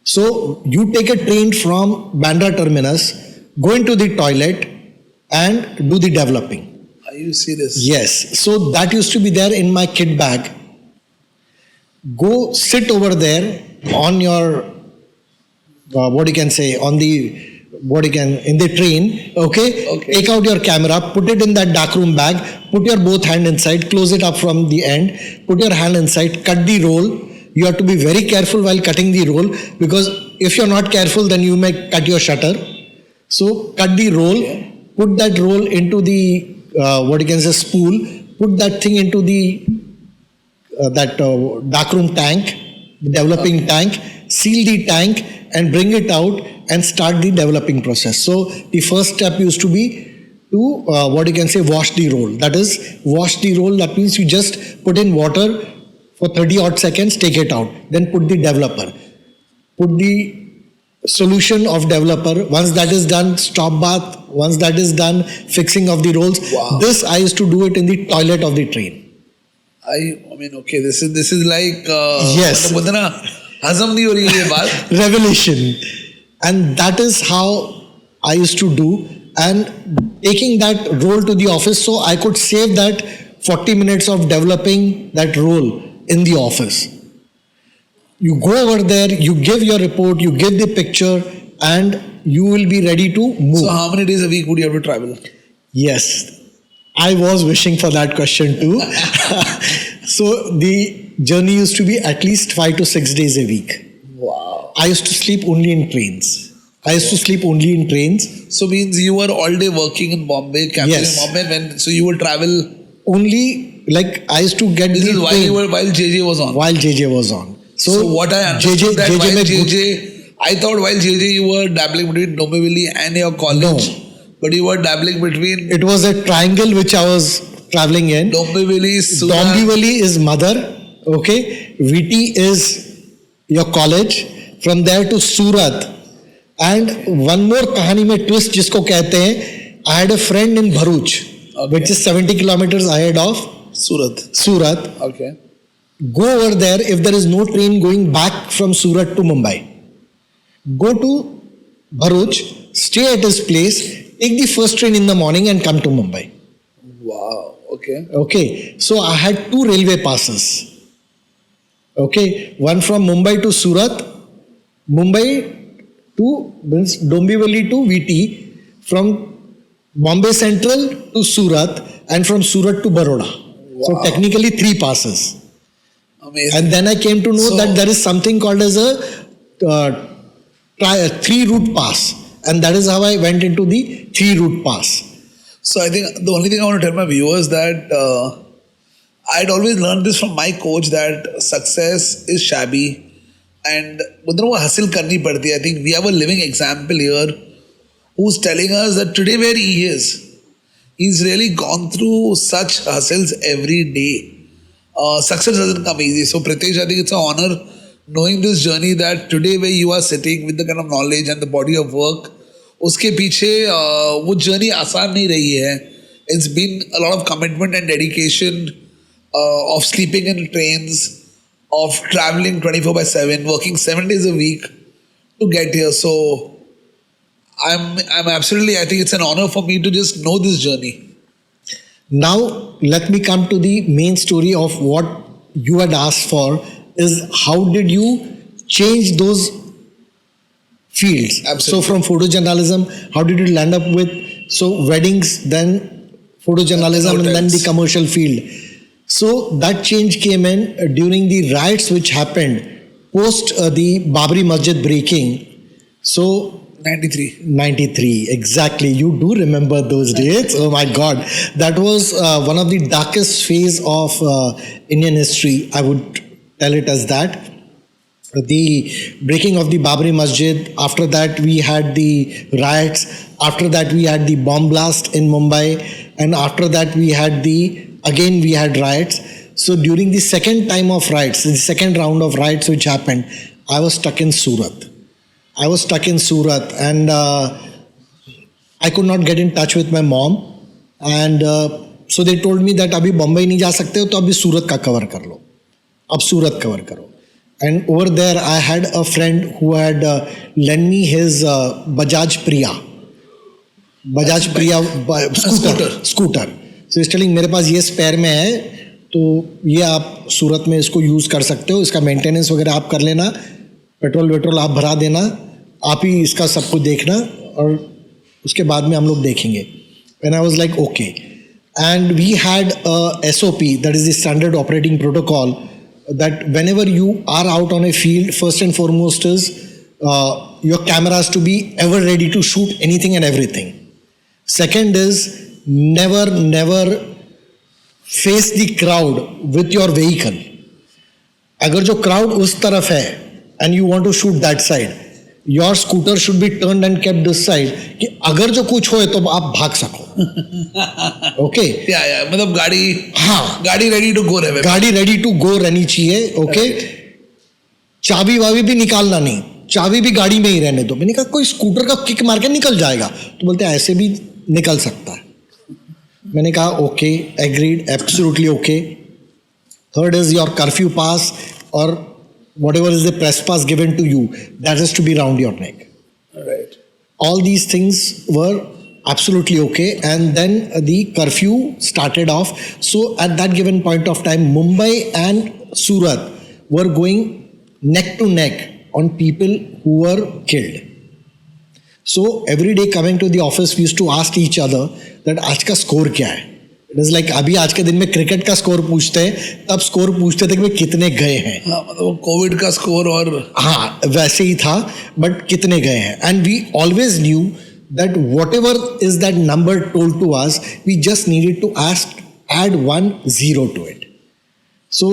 So you take a train from Bandra terminus, go into the toilet and do the developing.
Are you serious?
Yes. So that used to be there in my kit bag. Go sit over there on your, what you can say, on the, in the train, okay? Take out your camera, put it in that darkroom bag, put your both hand inside, close it up from the end, put your hand inside, cut the roll. You have to be very careful while cutting the roll, because if you're not careful, then you may cut your shutter. So cut the roll, put that roll into the, what you can say, spool, put that thing into the, darkroom tank, the developing tank, seal the tank and bring it out and start the developing process. So the first step used to be to, what you can say, wash the roll. That is, wash the roll. That means you just put in water for 30 odd seconds, take it out. Then put the developer. Put the solution of developer. Once that is done, stop bath. Once that is done, fixing of the rolls.
Wow.
This I used to do it in the toilet of the train.
I mean, okay, this is like
yes,
hazam nahi ho rahi hai ye baat.
Revelation, and that is how I used to do. And taking that role to the office, so I could save that 40 minutes of developing that role in the office. You go over there, you give your report, you give the picture, and you will be ready to move.
So how many days a week would you have to travel?
Yes, I was wishing for that question too. So the journey used to be at least 5 to 6 days a week.
Wow.
I used to sleep only in trains.
So means you were all day working in Bombay, camping in Bombay, so you would travel
only, like I used to get
this is while JJ was on.
While JJ was on.
So what I understood that while JJ, I thought while JJ you were dabbling between Dombivli and your college.
No.
But you were dabbling between...
It was a triangle which I was traveling in.
Dombivli, Surat.
Dombivli is mother, okay. VT is your college. From there to Surat. And one more kahani mein twist jisko kehte hain, I had a friend in Bharuch, which is 70 kilometers ahead of Surat.
Okay.
Go over there if there is no train going back from Surat to Mumbai. Go to Bharuch, stay at his place, take the first train in the morning and come to Mumbai.
Wow. Okay.
Okay. So I had 2 railway passes. Okay. One from Mumbai to Surat, Mumbai to Dombivli to VT, from Bombay Central to Surat, and from Surat to Baroda. Wow. So technically 3 passes.
Amazing.
And then I came to know that there is something called as a 3-route pass. And that is how I went into the 3-route pass.
So I think the only thing I want to tell my viewers that I'd always learned this from my coach that success is shabby and wo hustle karni padti. I think we have a living example here who's telling us that today where he is, He's really gone through such hustles every day. Success doesn't come easy. So Pritesh, I think it's an honor knowing this journey that today where you are sitting with the kind of knowledge and the body of work, उसके पीछे वो journey आसान नहीं रही है. It's been a lot of commitment and dedication of sleeping in trains, of traveling 24/7, working 7 days a week to get here. So I'm absolutely, I think it's an honor for me to just know this journey.
Now, let me come to the main story of what you had asked for is how did you change those fields?
Absolutely.
So from photojournalism, how did you land up with weddings, then photojournalism, and then the commercial field? So that change came in during the riots which happened post the Babri Masjid breaking. So 93, exactly. You do remember those dates. Oh my God, that was one of the darkest phase of Indian history. I would tell it as that. The breaking of the Babri Masjid. After that, we had the riots. After that, we had the bomb blast in Mumbai, and after that, we had riots. So during the second time of riots, the second round of riots which happened, I was stuck in Surat. And I could not get in touch with my mom, and so they told me that अभी बम्बई नहीं जा सकते हो तो अभी सूरत का cover कर लो, अब सूरत कवर करो. And over there I had a friend who had lent me his Bajaj Priya scooter. So he's telling मेरे पास ये स्पेयर में है, तो ये आप सूरत में इसको यूज़ कर सकते हो, इसका मेंटेनेंस वगैरह आप कर लेना, पेट्रोल आप भरा देना, आप ही इसका सब कुछ देखना और उसके बाद में हम लोग देखेंगे. And I was like, okay. And we had a SOP, that is the standard operating protocol, that whenever you are out on a field, first and foremost is your camera has to be ever ready to shoot anything and everything. Second is never face the crowd with your vehicle. अगर जो crowd उस तरफ है and you want to shoot that side, your scooter should be turned and kept this side कि अगर जो कुछ होए तो आप भाग सको. Okay?
Yeah, मतलब गाड़ी ready to go रहे.
गाड़ी ready to go रहनी चाहिए. Okay? चाबी वाबी भी निकालना नहीं, चाबी भी गाड़ी में ही रहने दो. मैंने कहा कोई स्कूटर का किक मार के निकल जाएगा, तो बोलते हैं ऐसे भी निकल सकता है. मैंने कहा okay, agreed, absolutely okay. Third is your curfew pass और whatever is the press pass given to you, that has to be round your neck.
Right.
All these things were absolutely okay, and then the curfew started off. So at that given point of time, Mumbai and Surat were going neck to neck on people who were killed. So every day coming to the office, we used to ask each other that आज का score क्या है. It is like अभी आज के दिन में cricket का स्कोर पूछते हैं, तब स्कोर पूछते थे कि कितने गए हैं.
हाँ, मतलब कोविड का स्कोर और
हाँ वैसे ही था, बट कितने गए हैं. And we always knew that whatever is that number told to us, we just needed to add 1 0 to it. So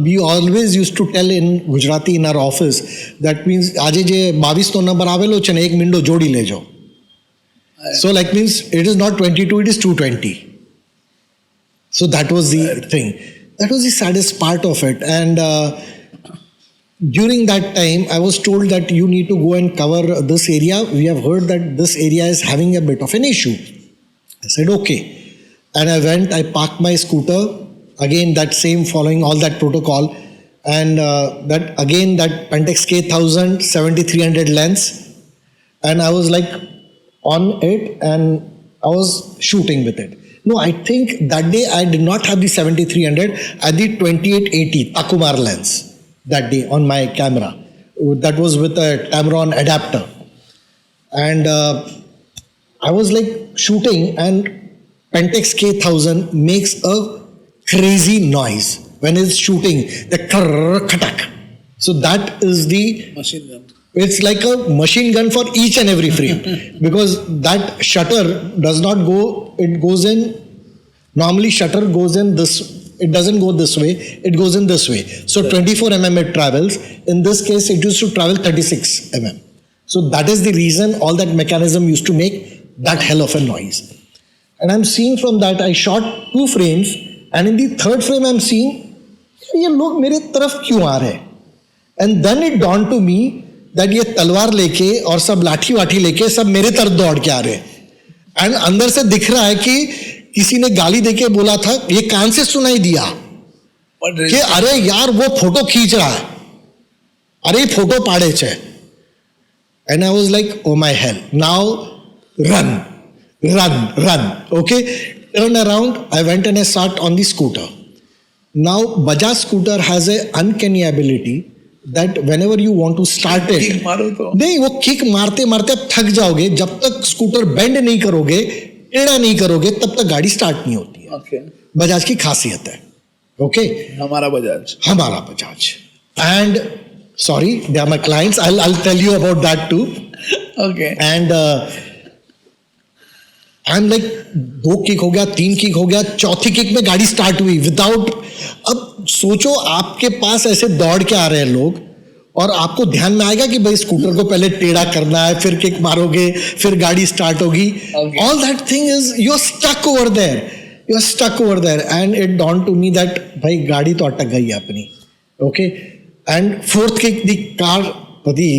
we always used to tell in Gujarati in our office, that means આજે જે 22 નો number આવેલો છે ને, એક મિંડો જોડી લેજો. So like means it is not 22, it is 220. So that was the thing. That was the saddest part of it. And during that time, I was told that you need to go and cover this area. We have heard that this area is having a bit of an issue. I said, okay. And I went, I parked my scooter. Again, that same following all that protocol. And that Pentax K1000 7300 lens. And I was like, on it, and I was shooting with it. No, I think that day I did not have the 7300. I had the 2880 Takumar lens that day on my camera. That was with a Tamron adapter. And I was like shooting, and Pentax K1000 makes a crazy noise when it's shooting. The khatak. So that is the
machine gun.
It's like a machine gun for each and every frame, because that shutter does not go, it goes in, normally shutter goes in this, it doesn't go this way, it goes in this way. So 24 mm it travels. In this case, it used to travel 36 mm. So that is the reason all that mechanism used to make that hell of a noise. And I'm seeing from that, I shot 2 frames, and in the 3rd frame, I'm seeing, ये लोग मेरे तरफ क्यों आ रहे हैं? And then it dawned to me that ये तलवार लेके और सब लाठी वाठी लेके सब मेरे तरफ दौड़ के आ रहे हैं. एंड अंदर से दिख रहा है कि किसी ने गाली देके बोला था, ये कान से सुनाई दिया कि अरे यार वो फोटो खींच रहा है, अरे फोटो पाड़े छे. And I was like, oh my hell, now run. Okay, turned around, I went and I sat on the scooter. Now Bajaj scooter has a uncanny ability that whenever you want to start it,
kick मारो तो
नहीं, वो kick मारते मारते आप थक जाओगे. जब तक स्कूटर बेंड नहीं करोगे, टेढ़ा नहीं करोगे, तब तक गाड़ी स्टार्ट नहीं होती है.
ओके,
बजाज की खासियत है. ओके,
हमारा Bajaj.
And sorry, they are my clients. I'll tell you about that too.
Okay.
And I'm like, 2 kick हो गया, 3 किक हो गया, 4थी किक में गाड़ी स्टार्ट हुई विदाउट. अब सोचो आपके पास ऐसे दौड़ के आ रहे हैं लोग, और आपको ध्यान में आएगा कि भाई स्कूटर को पहले टेढ़ा करना है, फिर किक मारोगे, फिर गाड़ी स्टार्ट होगी. All that thing is you are stuck over there. And it dawned to me that भाई गाड़ी तो अटक गई है अपनी. Okay, and 4th kick the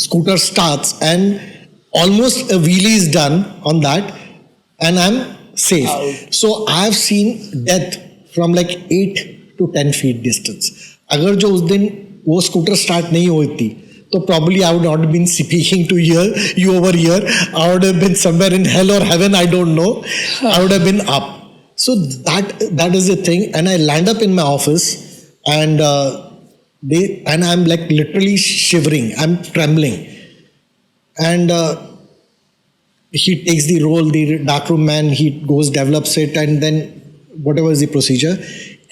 scooter starts and almost a wheelie is done on that, and I'm safe. So I've seen death from like 8 to 10 feet distance. अगर जो उस दिन वो स्कूटर स्टार्ट नहीं हुई थी, तो probably I would not have been speaking to you over here. I would have been somewhere in hell or heaven, I don't know. I would have been up. So that is the thing. And I land up in my office, and I'm like literally shivering. I'm trembling. And he takes the role, the darkroom man, he goes, develops it, and then whatever is the procedure.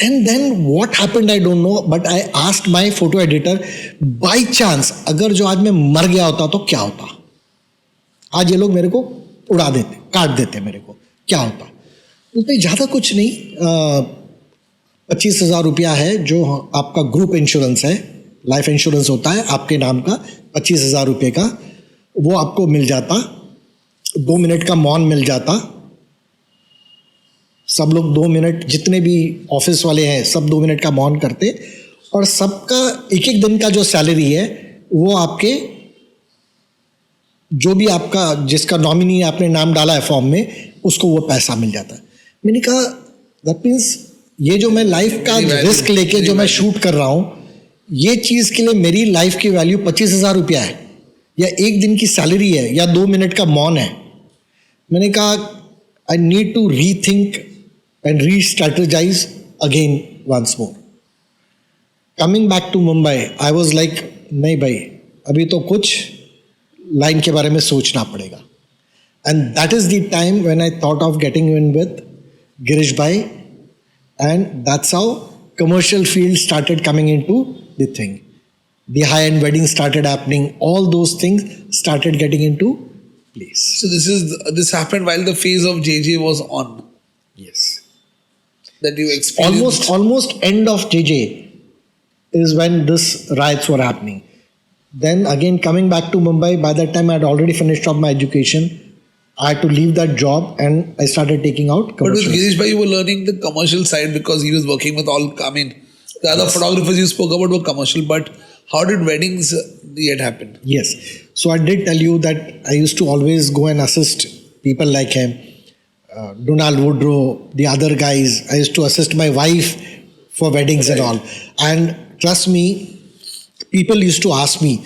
And then what happened, I don't know, but I asked my photo editor, by chance, अगर जो आज मैं मर गया होता तो क्या होता? आज ये लोग मेरे को उड़ा देते, काट देते मेरे को, क्या होता? उसमें ज़्यादा कुछ नहीं, 25,000 रुपया है जो आपका ग्रुप इंश्योरेंस है, लाइफ इंश्योरेंस होता है आपके नाम का, 25,000 रुपये का, वो आपको मिल जाता. 2 मिनट का मौन मिल जाता. सब लोग 2 मिनट, जितने भी ऑफिस वाले हैं सब 2 मिनट का मौन करते, और सबका 1-1 दिन का जो सैलरी है वो आपके, जो भी आपका जिसका नॉमिनी आपने नाम डाला है फॉर्म में, उसको वो पैसा मिल जाता है. मैंने कहा दैट मीन्स ये जो मैं लाइफ का रिस्क लेके जो मैं शूट कर रहा हूँ, ये चीज़ के लिए मेरी लाइफ की वैल्यू 25,000 रुपया है, या 1 दिन की सैलरी है, या 2 मिनट का मौन है. मैंने कहा I need to rethink and restrategise again once more. Coming back to Mumbai, I was like, नहीं भाई, अभी तो कुछ लाइन के बारे में सोचना पड़ेगा. And that is the time when I thought of getting in with Girish भाई, and that's how commercial field started coming into the thing. The high-end weddings started happening. All those things started getting into place.
So this happened while the phase of JJ was on.
Yes.
That you experienced.
Almost end of JJ is when this riots were happening. Then again coming back to Mumbai, by that time I had already finished off my education. I had to leave that job and I started taking out
But
commercial.
with Girish bhai, you were learning the commercial side because he was working with all, I mean, the other photographers you spoke about were commercial, but how did weddings yet happen?
Yes. So I did tell you that I used to always go and assist people like him, Donald Woodrow, the other guys. I used to assist my wife for weddings and all. And trust me, people used to ask me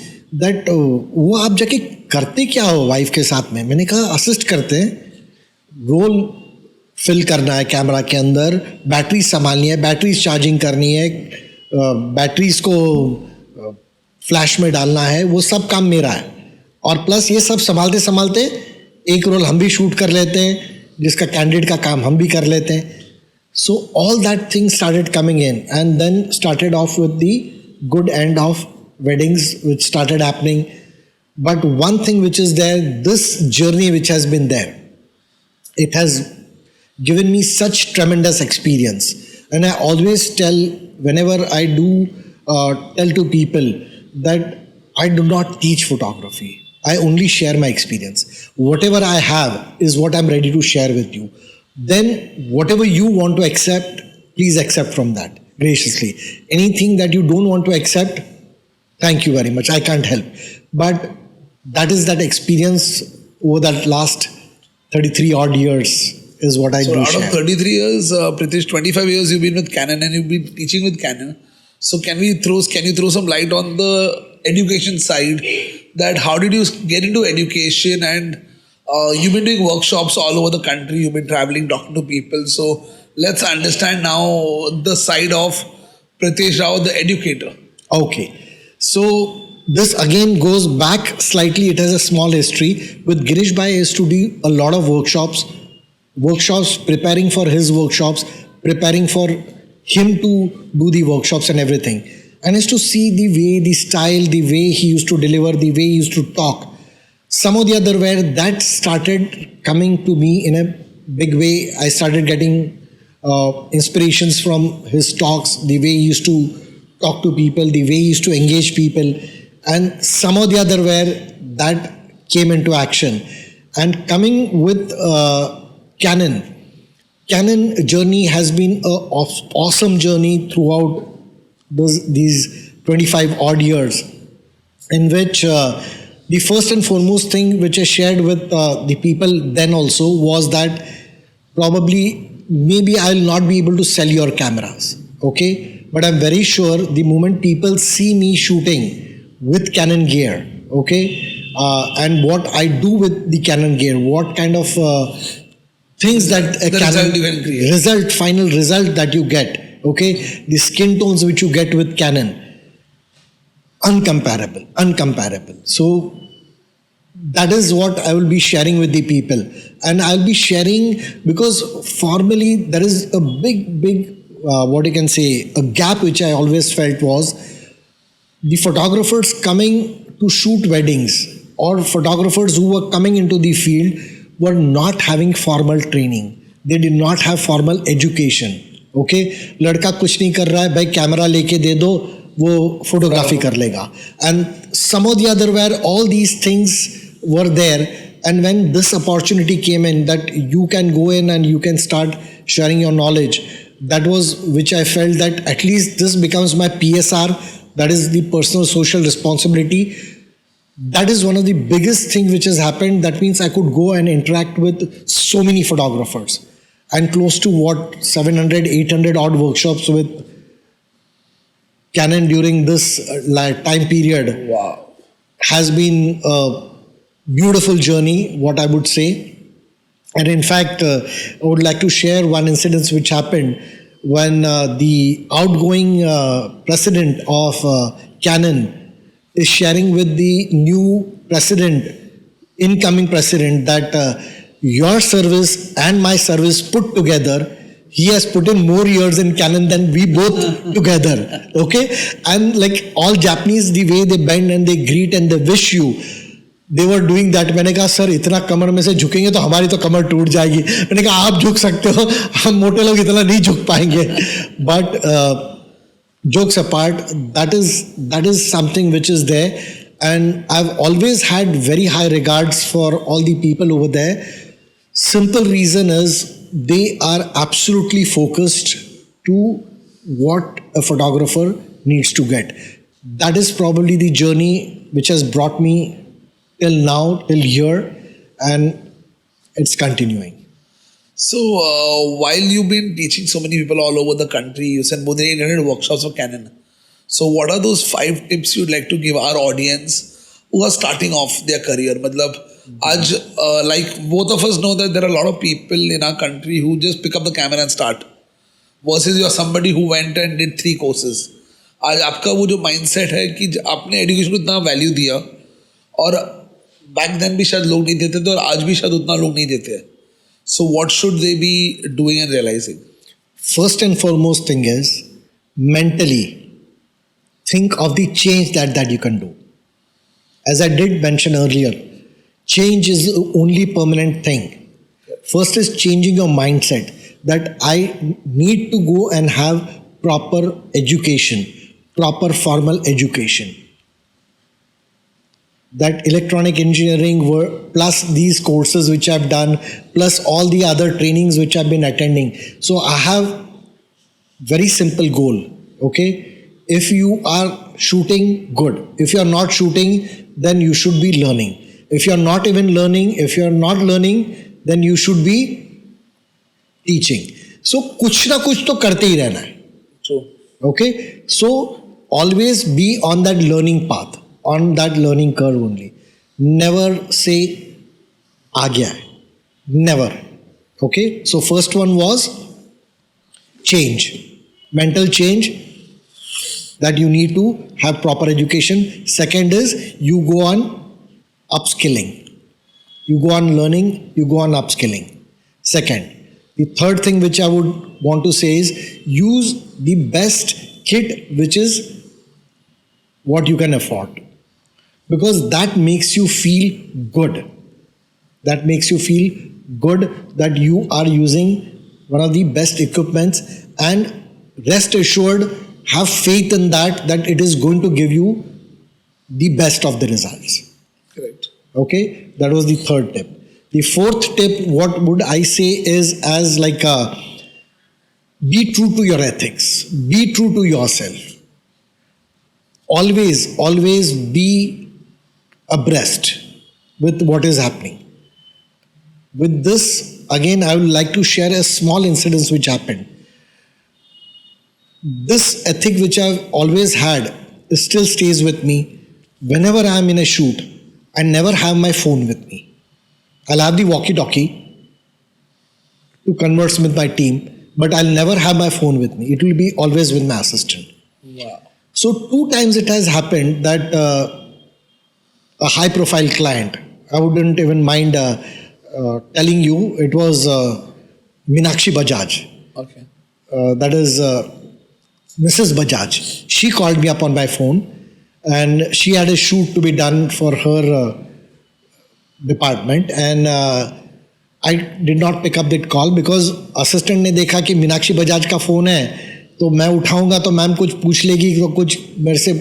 that वो आप जाके करते क्या हो wife के साथ में? मैंने कहा असिस्ट करते हैं, रोल फिल करना है कैमरा के अंदर, बैटरी संभालनी है, बैटरीज चार्जिंग करनी है, बैटरीज को फ्लैश में डालना है, वो सब काम मेरा है. और प्लस ये सब संभालते संभालते एक रोल हम भी शूट कर लेते हैं, जिसका कैंडिडेट का काम हम भी कर लेते हैं. So all that thing started coming in, and then started off with the good end of weddings which started happening. But one thing which is there, this journey which has been there, it has given me such tremendous experience. And I always tell, whenever I do tell to people that I do not teach photography. I only share my experience. Whatever I have is what I'm ready to share with you. then whatever you want to accept, please accept from that graciously. Anything that you don't want to accept, thank you very much, I can't help. But that is that experience over that last 33 odd years is what I
So
do
out
share.
of 33 years, Pritesh, 25 years you've been with Canon and you've been teaching with Canon. So can you throw some light on the education side? That how did you get into education? And you've been doing workshops all over the country. You've been traveling, talking to people. So let's understand now the side of Pritesh Rao, the educator.
Okay, so this again goes back slightly. It has a small history. With Girish Bhai, I used to do a lot of workshops, preparing for his workshops, preparing for him to do the workshops and everything. And I used to see the way, the style, the way he used to deliver, the way he used to talk. Some of the other where that started coming to me in a big way. I started getting inspirations from his talks, the way he used to talk to people, the way he used to engage people, and some of the other where that came into action. And coming with Canon journey has been a awesome journey throughout these 25 odd years, in which the first and foremost thing which I shared with the people then also was that maybe I'll not be able to sell your cameras, okay? But I'm very sure the moment people see me shooting with Canon gear, okay, and what I do with the Canon gear, what kind of things that a
The
Canon
result you can create.
final result that you get, okay, the skin tones which you get with Canon, uncomparable. So that is what I will be sharing with the people, and I'll be sharing because formally there is a big what you can say, a gap which I always felt was the photographers coming to shoot weddings or photographers who were coming into the field were not having formal training. They did not have formal education. Okay, लड़का कुछ नहीं कर रहा है, भाई camera लेके दे दो, वो फोटोग्राफी कर लेगा. And some of the other where all these things were there, and when this opportunity came in that you can go in and you can start sharing your knowledge, that was which I felt that at least this becomes my PSR, that is the personal social responsibility. That is one of the biggest thing which has happened. That means I could go and interact with so many photographers, and close to 700 800 odd workshops with Canon during this time period.
Wow.
Has been a beautiful journey, what I would say. And in fact, I would like to share one incident which happened when the outgoing president of Canon is sharing with the new incoming president, that your service and my service put together, he has put in more years in Canon than we both together. Okay? And like all Japanese, the way they bend and they greet and they wish you, they were doing that. मैंने कहा sir इतना कमर में से झुकेंगे तो हमारी तो कमर टूट जाएगी. मैंने कहा आप झुक सकते हो, हम मोटे लोग इतना नहीं झुक पाएंगे. But jokes apart, that is something which is there, and I've always had very high regards for all the people over there. Simple reason is they are absolutely focused to what a photographer needs to get. That is probably the journey which has brought me till now, till here, and it's continuing.
So while you've been teaching so many people all over the country, you said more than 800 workshops for Canon. So what are those 5 tips you'd like to give our audience who are starting off their career? Matlab, like both of us know that there are a lot of people in our country who just pick up the camera and start. Versus you're somebody who went and did 3 courses. आज आपका वो जो mindset है कि आपने education को इतना value दिया, और back then भी शायद लोग नहीं देते थे और आज भी शायद उतना लोग नहीं देते हैं. So what should they be doing and realizing?
First and foremost thing is mentally think of the change that you can do. As I did mention earlier, change is the only permanent thing. First is changing your mindset that I need to go and have proper education, proper formal education. that electronic engineering were plus these courses which I've done, plus all the other trainings which I've been attending. So I have very simple goal. Okay, if you are shooting, good. If you are not shooting, then you should be learning. If you are not even learning, if you are not learning, then you should be teaching. So कुछ ना कुछ तो करते ही रहना है. Okay, so always be on that learning path, on that learning curve only. Never say आ गया है. Never. Okay, so first one was change, mental change, that you need to have proper education. Second is you go on upskilling. You go on learning, you go on upskilling. Second. The third thing which I would want to say is use the best kit which is what you can afford. Because that makes you feel good. That makes you feel good that you are using one of the best equipments, and rest assured, have faith in that it is going to give you the best of the results.
Correct.
Okay, that was the third tip. The fourth tip, what would I say, is as like be true to your ethics, be true to yourself. Always be abreast with what is happening. With this, again, I would like to share a small incident which happened. This ethic which I've always had still stays with me. Whenever I am in a shoot, I never have my phone with me. I'll have the walkie-talkie to converse with my team, but I'll never have my phone with me. It will be always with my assistant.
Wow.
So 2 times it has happened that a high-profile client, I wouldn't even mind telling you, it was Meenakshi Bajaj.
Okay.
That is Mrs. Bajaj. She called me up on my phone, and she had a shoot to be done for her department, and I did not pick up that call because assistant ने देखा कि मीनाक्षी बजाज का phone है, तो मैं उठाऊंगा तो ma'am कुछ पूछ लेगी, तो कुछ मेरे से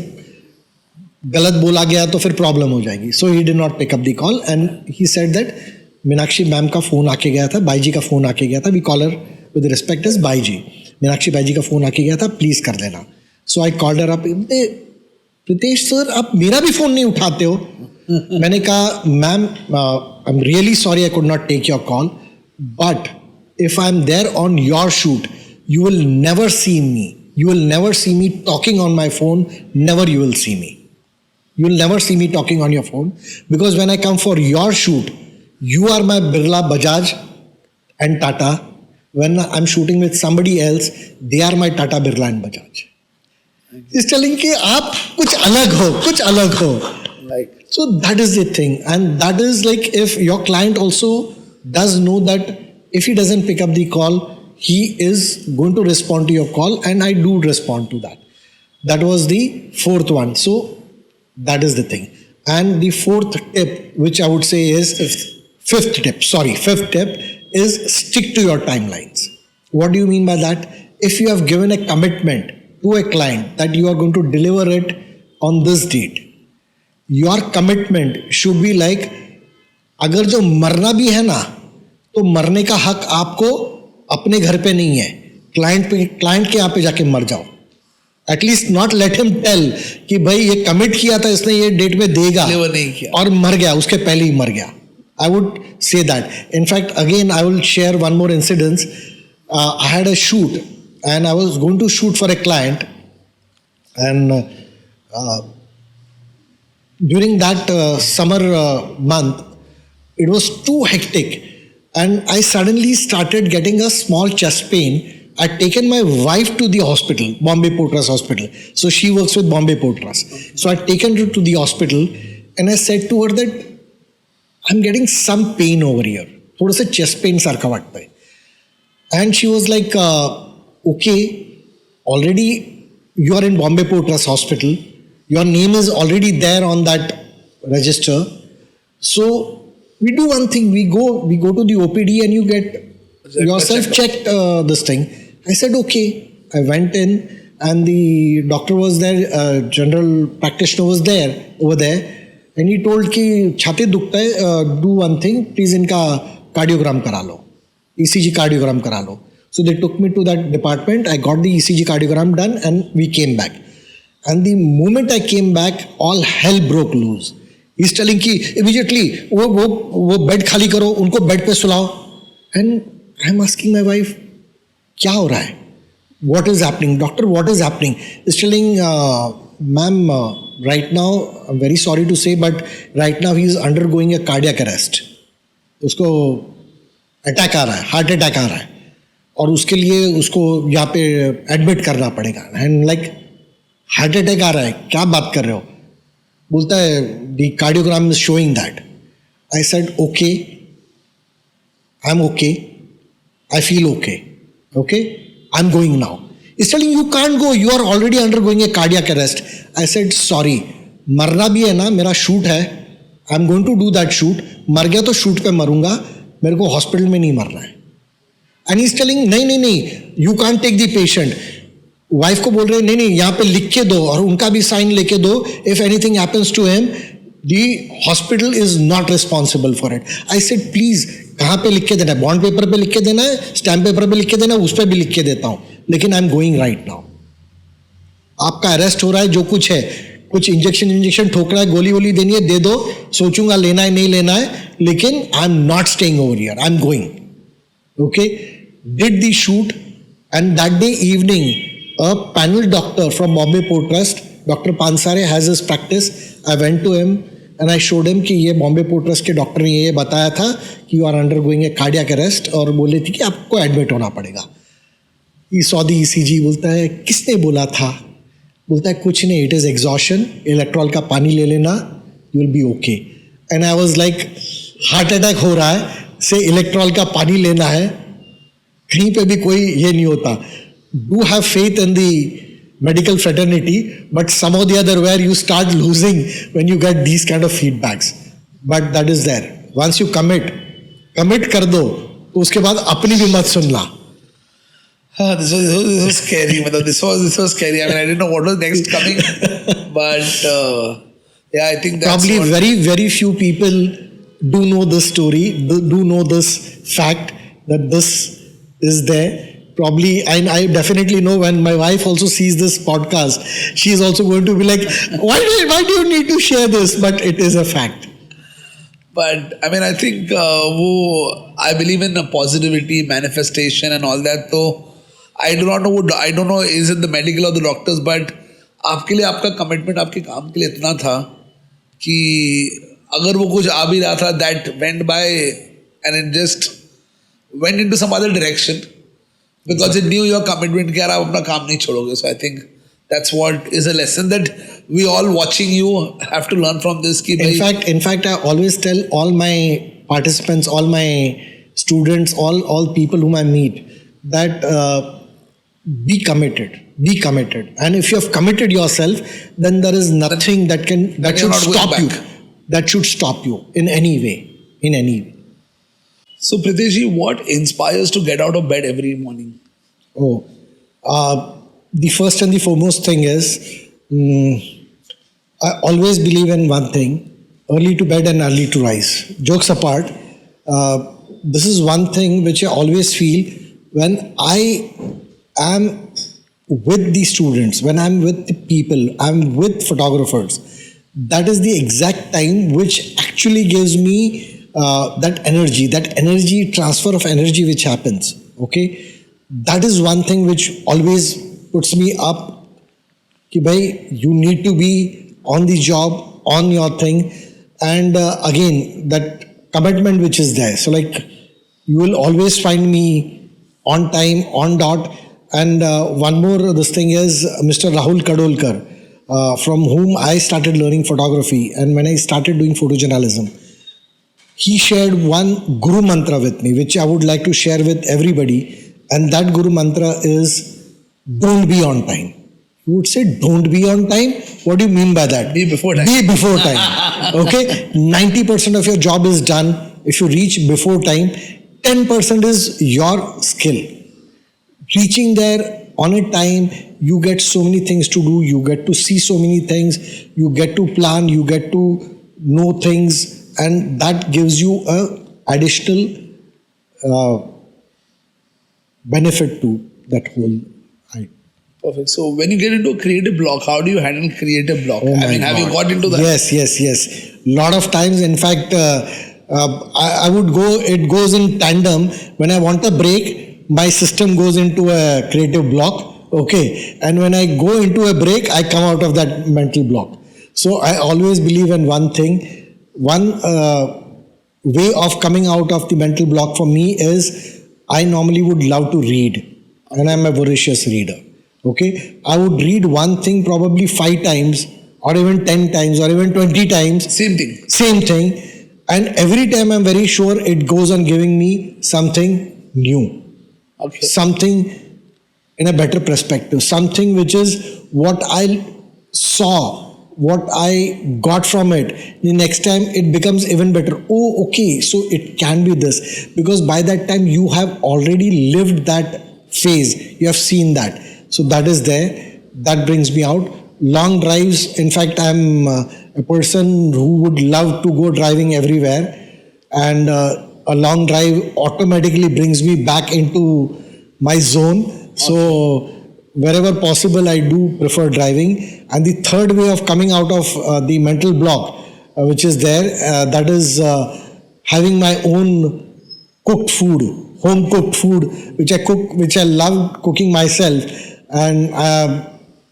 गलत बोला गया तो फिर प्रॉब्लम हो जाएगी. So he did not pick up the call, and he said that Meenakshi ma'am का फोन आके गया था, बाई जी का फोन आके गया था. We call her with respect as Bai ji. Meenakshi Bai ji का फोन आके गया था, प्लीज कर देना. So I called her up. Pritesh sir, आप मेरा भी फोन नहीं उठाते हो. मैंने कहा ma'am, I am really sorry I could not take your call, but if I am there on your shoot, you will never see me. You will never see me talking on my phone. Never you will see me. You will never see me talking on your phone, because when I come for your shoot, you are my Birla, Bajaj and Tata. When I'm shooting with somebody else, they are my Tata, Birla and Bajaj. He's telling कि आप कुछ अलग हो.
Like,
So that is the thing, and that is like if your client also does know that if he doesn't pick up the call, he is going to respond to your call, and I do respond to that. That was the fourth one. So that is the thing. And the fourth tip, which I would say is fifth tip is stick to your timelines. What do you mean by that? If you have given a commitment to a client that you are going to deliver it on this date, your commitment should be like, अगर जो मरना भी है ना, तो मरने का हक आपको अपने घर पे नहीं है, क्लाइंट के यहाँ पे जाके मर जाओ. At least not let him tell कि भाई ये कमिट किया था इसने, ये डेट में देगा,
Deliver नहीं किया.
और मर गया, उसके पहले ही मर गया. I would say that. In fact, again, I will share one more incident. I had a shoot, and I was going to shoot for a client, and during that summer month, it was too hectic, and I suddenly started getting a small chest pain. I'd taken my wife to the hospital, Bombay Port Trust Hospital. So she works with Bombay Port Trust. So I'd taken her to the hospital, and I said to her that I'm getting some pain over here. थोड़ा सा chest pain सारखा वाटता है. And she was like, okay, already you are in Bombay Port Trust Hospital. Your name is already there on that register. So we do one thing. We go to the OPD and you get yourself checked this thing. I said, okay. I went in and the doctor was there, general practitioner was there over there. And he told कि छाती दुखता है, do one thing please, इनका cardiogram करा लो, ECG cardiogram करा लो. So they took me to that department. I got the ECG cardiogram done and we came back. And the moment I came back, all hell broke loose. He's telling कि immediately वो bed खाली करो, उनको bed पे सुलाओ. And I'm asking my wife, क्या हो रहा है? What is happening? Doctor, what is happening? He's telling, ma'am, right now, I'm very sorry to say, but right now he is undergoing a cardiac arrest. उसको attack आ रहा है, heart attack आ रहा है, और उसके लिए उसको यहाँ पे एडमिट करना पड़ेगा. एंड लाइक हार्ट अटैक आ रहा है, क्या बात कर रहे हो? बोलता है the cardiogram is showing that. I said okay, I am okay, I feel okay, okay, I am going now. Is telling you can't go, you are already undergoing a cardiac arrest. I said sorry, मरना भी है ना, मेरा shoot है, I am going to do that shoot. मर गया तो shoot पे मरूंगा, मेरे को हॉस्पिटल में नहीं मरना है. एंड ही इज टेलिंग नहीं, you can't take the patient. Wife को बोल रहे हैं नहीं, यहाँ पे लिख के दो और उनका भी साइन लेके दो. If anything happens to him, the hospital is not responsible for it. I said please, कहाँ पे लिख के देना है? बॉन्ड पेपर पे लिख के देना है, स्टैम्प पेपर पे लिख के देना है, उस पर भी लिख के देता हूँ, लेकिन आई एम गोइंग राइट नाउ. आपका अरेस्ट हो रहा है, जो कुछ है, कुछ इंजेक्शन ठोकना है, गोली वोली देनी है, दे दो, सोचूंगा लेना है नहीं लेना है, लेकिन I am not staying over here, I am going. Okay, did the shoot, and that day evening a panel doctor from Bombay Port Trust, Dr. Pansare, has his practice. I went to him and I showed him कि ये Bombay Port Trust के doctor ने ये बताया था कि you are undergoing a cardiac arrest, और बोले थे कि आपको एडमिट होना पड़ेगा. He saw the ECG, बोलता है किसने बोला था? बोलता है कुछ नहीं, it is exhaustion, इलेक्ट्रॉल का पानी ले लेना, you will be okay. And I was like, heart attack हो रहा है, से इलेक्ट्रॉल का पानी लेना है, कहीं पे भी कोई ये नहीं होता. Do have faith in the medical fraternity, but some of the other where you start losing when you get these kind of feedbacks. But that is there. Once you commit कर दो, तो उसके बाद अपनी भी मत सुनना.
This was scary. This was scary. I mean, I didn't know what was next coming, but yeah, I think that's
probably
what...
very few people do know this story, do know this fact that this is there. Probably, and I definitely know when my wife also sees this podcast, she is also going to be like, why do you need to share this? But it is a fact.
But I mean, I think I believe in positivity, manifestation, and all that. So I don't know is it the medical or the doctors, but आपके लिए आपका commitment आपके काम के लिए इतना था कि अगर वो कुछ आ भी रहा था, that went by and it just went into some other direction because it knew your commitment कि यार आप अपना काम नहीं छोड़ोगे. So I think that's what is a lesson that we all watching you have to learn from this. कि
in fact, I always tell all my participants, all my students, all people whom I meet that be committed. And if you have committed yourself, then there is nothing that should stop you. That should stop you in any way.
So Pritesh, what inspires to get out of bed every morning?
The first and the foremost thing is, I always believe in one thing: early to bed and early to rise. Jokes apart, this is one thing which I always feel when I am with the students, when I'm with the people, I'm with photographers. That is the exact time which actually gives me that energy transfer of energy which happens. Okay, that is one thing which always puts me up कि भाई you need to be on the job, on your thing, and again that commitment which is there. So like you will always find me on time, on dot. And one more, this thing is Mr. Rahul Kadolkar, from whom I started learning photography. And when I started doing photojournalism, he shared one Guru Mantra with me, which I would like to share with everybody. And that Guru Mantra is, don't be on time. You would say, don't be on time? What do you mean by that?
Be before time.
Be before time. Okay? 90% of your job is done. If you reach before time, 10% is your skill. Reaching there on a time, you get so many things to do, you get to see so many things, you get to plan, you get to know things, and that gives you a additional benefit to that whole idea.
Perfect. So when you get into a creative block, how do you handle creative block?
Oh my
have you
God.
got into that?
Yes. Lot of times, in fact, I would go. It goes in tandem. When I want a break, my system goes into a creative block. Okay, and when I go into a break, I come out of that mental block. So I always believe in one thing. One way of coming out of the mental block for me is I normally would love to read, and I'm a voracious reader. Okay, I would read one thing probably 5 times, or even 10 times, or even 20 times.
Same thing.
Same thing, and every time I'm very sure it goes on giving me something new,
Okay.
something in a better perspective, something which is what I saw, what I got from it. The next time it becomes even better. Oh, okay, so it can be this, because by that time you have already lived that phase, you have seen that. So that is there. That brings me out. Long drives, in fact, I'm a person who would love to go driving everywhere, and a long drive automatically brings me back into my zone. So wherever possible, I do prefer driving. And the third way of coming out of the mental block, which is there, that is having my own cooked food, home cooked food, which I cook, which I love cooking myself, and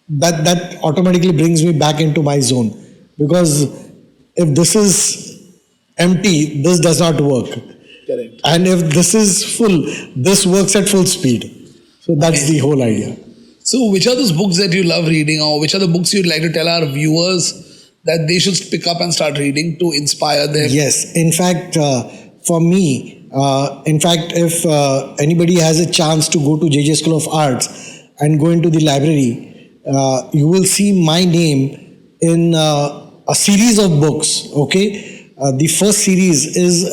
that automatically brings me back into my zone. Because if this is empty, this does not work.
Correct.
And if this is full, this works at full speed. So that's the whole idea.
So which are those books that you love reading, or which are the books you'd like to tell our viewers that they should pick up and start reading to inspire them?
Yes. In fact, for me, if anybody has a chance to go to JJ School of Arts and go into the library, you will see my name in a series of books. Okay, the first series is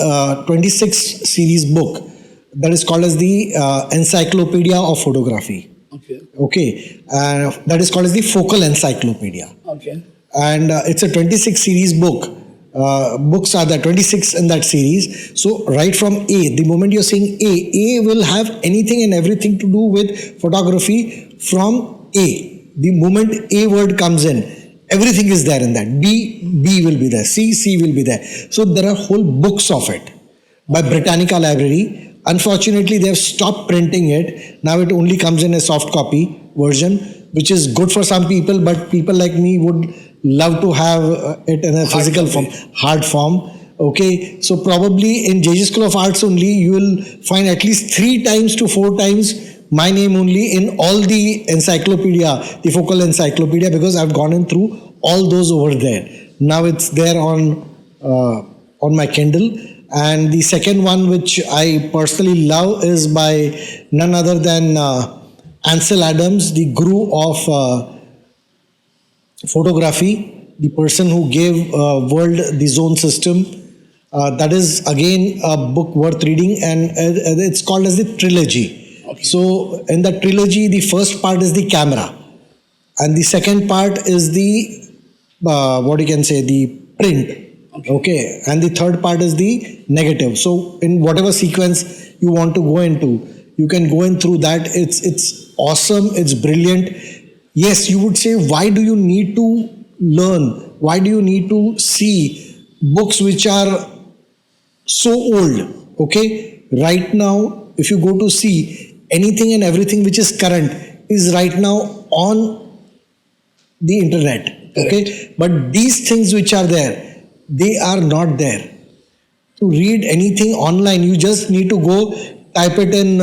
26 series book that is called as the Encyclopedia of Photography.
Okay.
Okay, that is called as the Focal Encyclopedia.
Okay.
And it's a 26 series book. Books are there, 26 in that series. So right from A, the moment you're saying A will have anything and everything to do with photography from A. The moment A word comes in, everything is there in that. B will be there. C will be there. So there are whole books of it by Britannica Library. Unfortunately, they have stopped printing it. Now it only comes in a soft copy version, which is good for some people, but people like me would love to have it in a physical form, hard form. Okay, so probably in JJ School of Arts only, you will find at least 3 times to 4 times my name only in all the encyclopedia, the Focal Encyclopedia, because I've gone in through all those over there. Now it's there on my Kindle. And the second one, which I personally love, is by none other than Ansel Adams, the guru of photography, the person who gave world the zone system. That is again a book worth reading, and it's called as the trilogy. Okay. So in the trilogy, the first part is the camera, and the second part is the the print. Okay, and the third part is the negative. So in whatever sequence you want to go into, you can go in through that. It's awesome. It's brilliant. Yes, you would say, why do you need to learn? Why do you need to see books which are so old? Okay, right now, if you go to see anything and everything which is current is right now on the internet. Okay, but these things which are there, they are not there. To read anything online, you just need to go type it in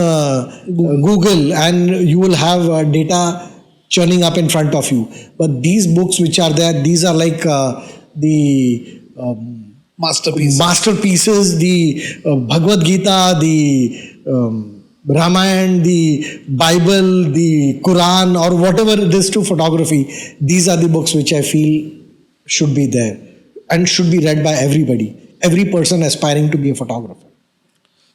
Google, and you will have data churning up in front of you. But these books which are there, these are like the masterpieces, the Bhagavad Gita, the Ramayana, the Bible, the Quran, or whatever it is to photography. These are the books which I feel should be there and should be read by everybody, every person aspiring to be a photographer.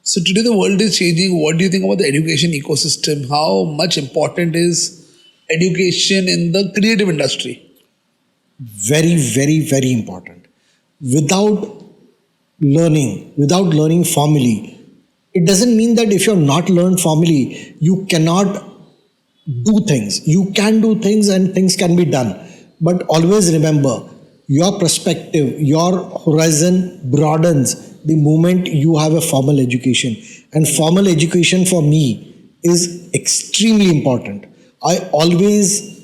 So today the world is changing. What do you think about the education ecosystem? How much important is education in the creative industry?
Very, very, very important. without learning formally. It doesn't mean that if you're not learned formally, you cannot do things. You can do things and things can be done. But always remember, your perspective, your horizon broadens the moment you have a formal education. And formal education for me is extremely important. I always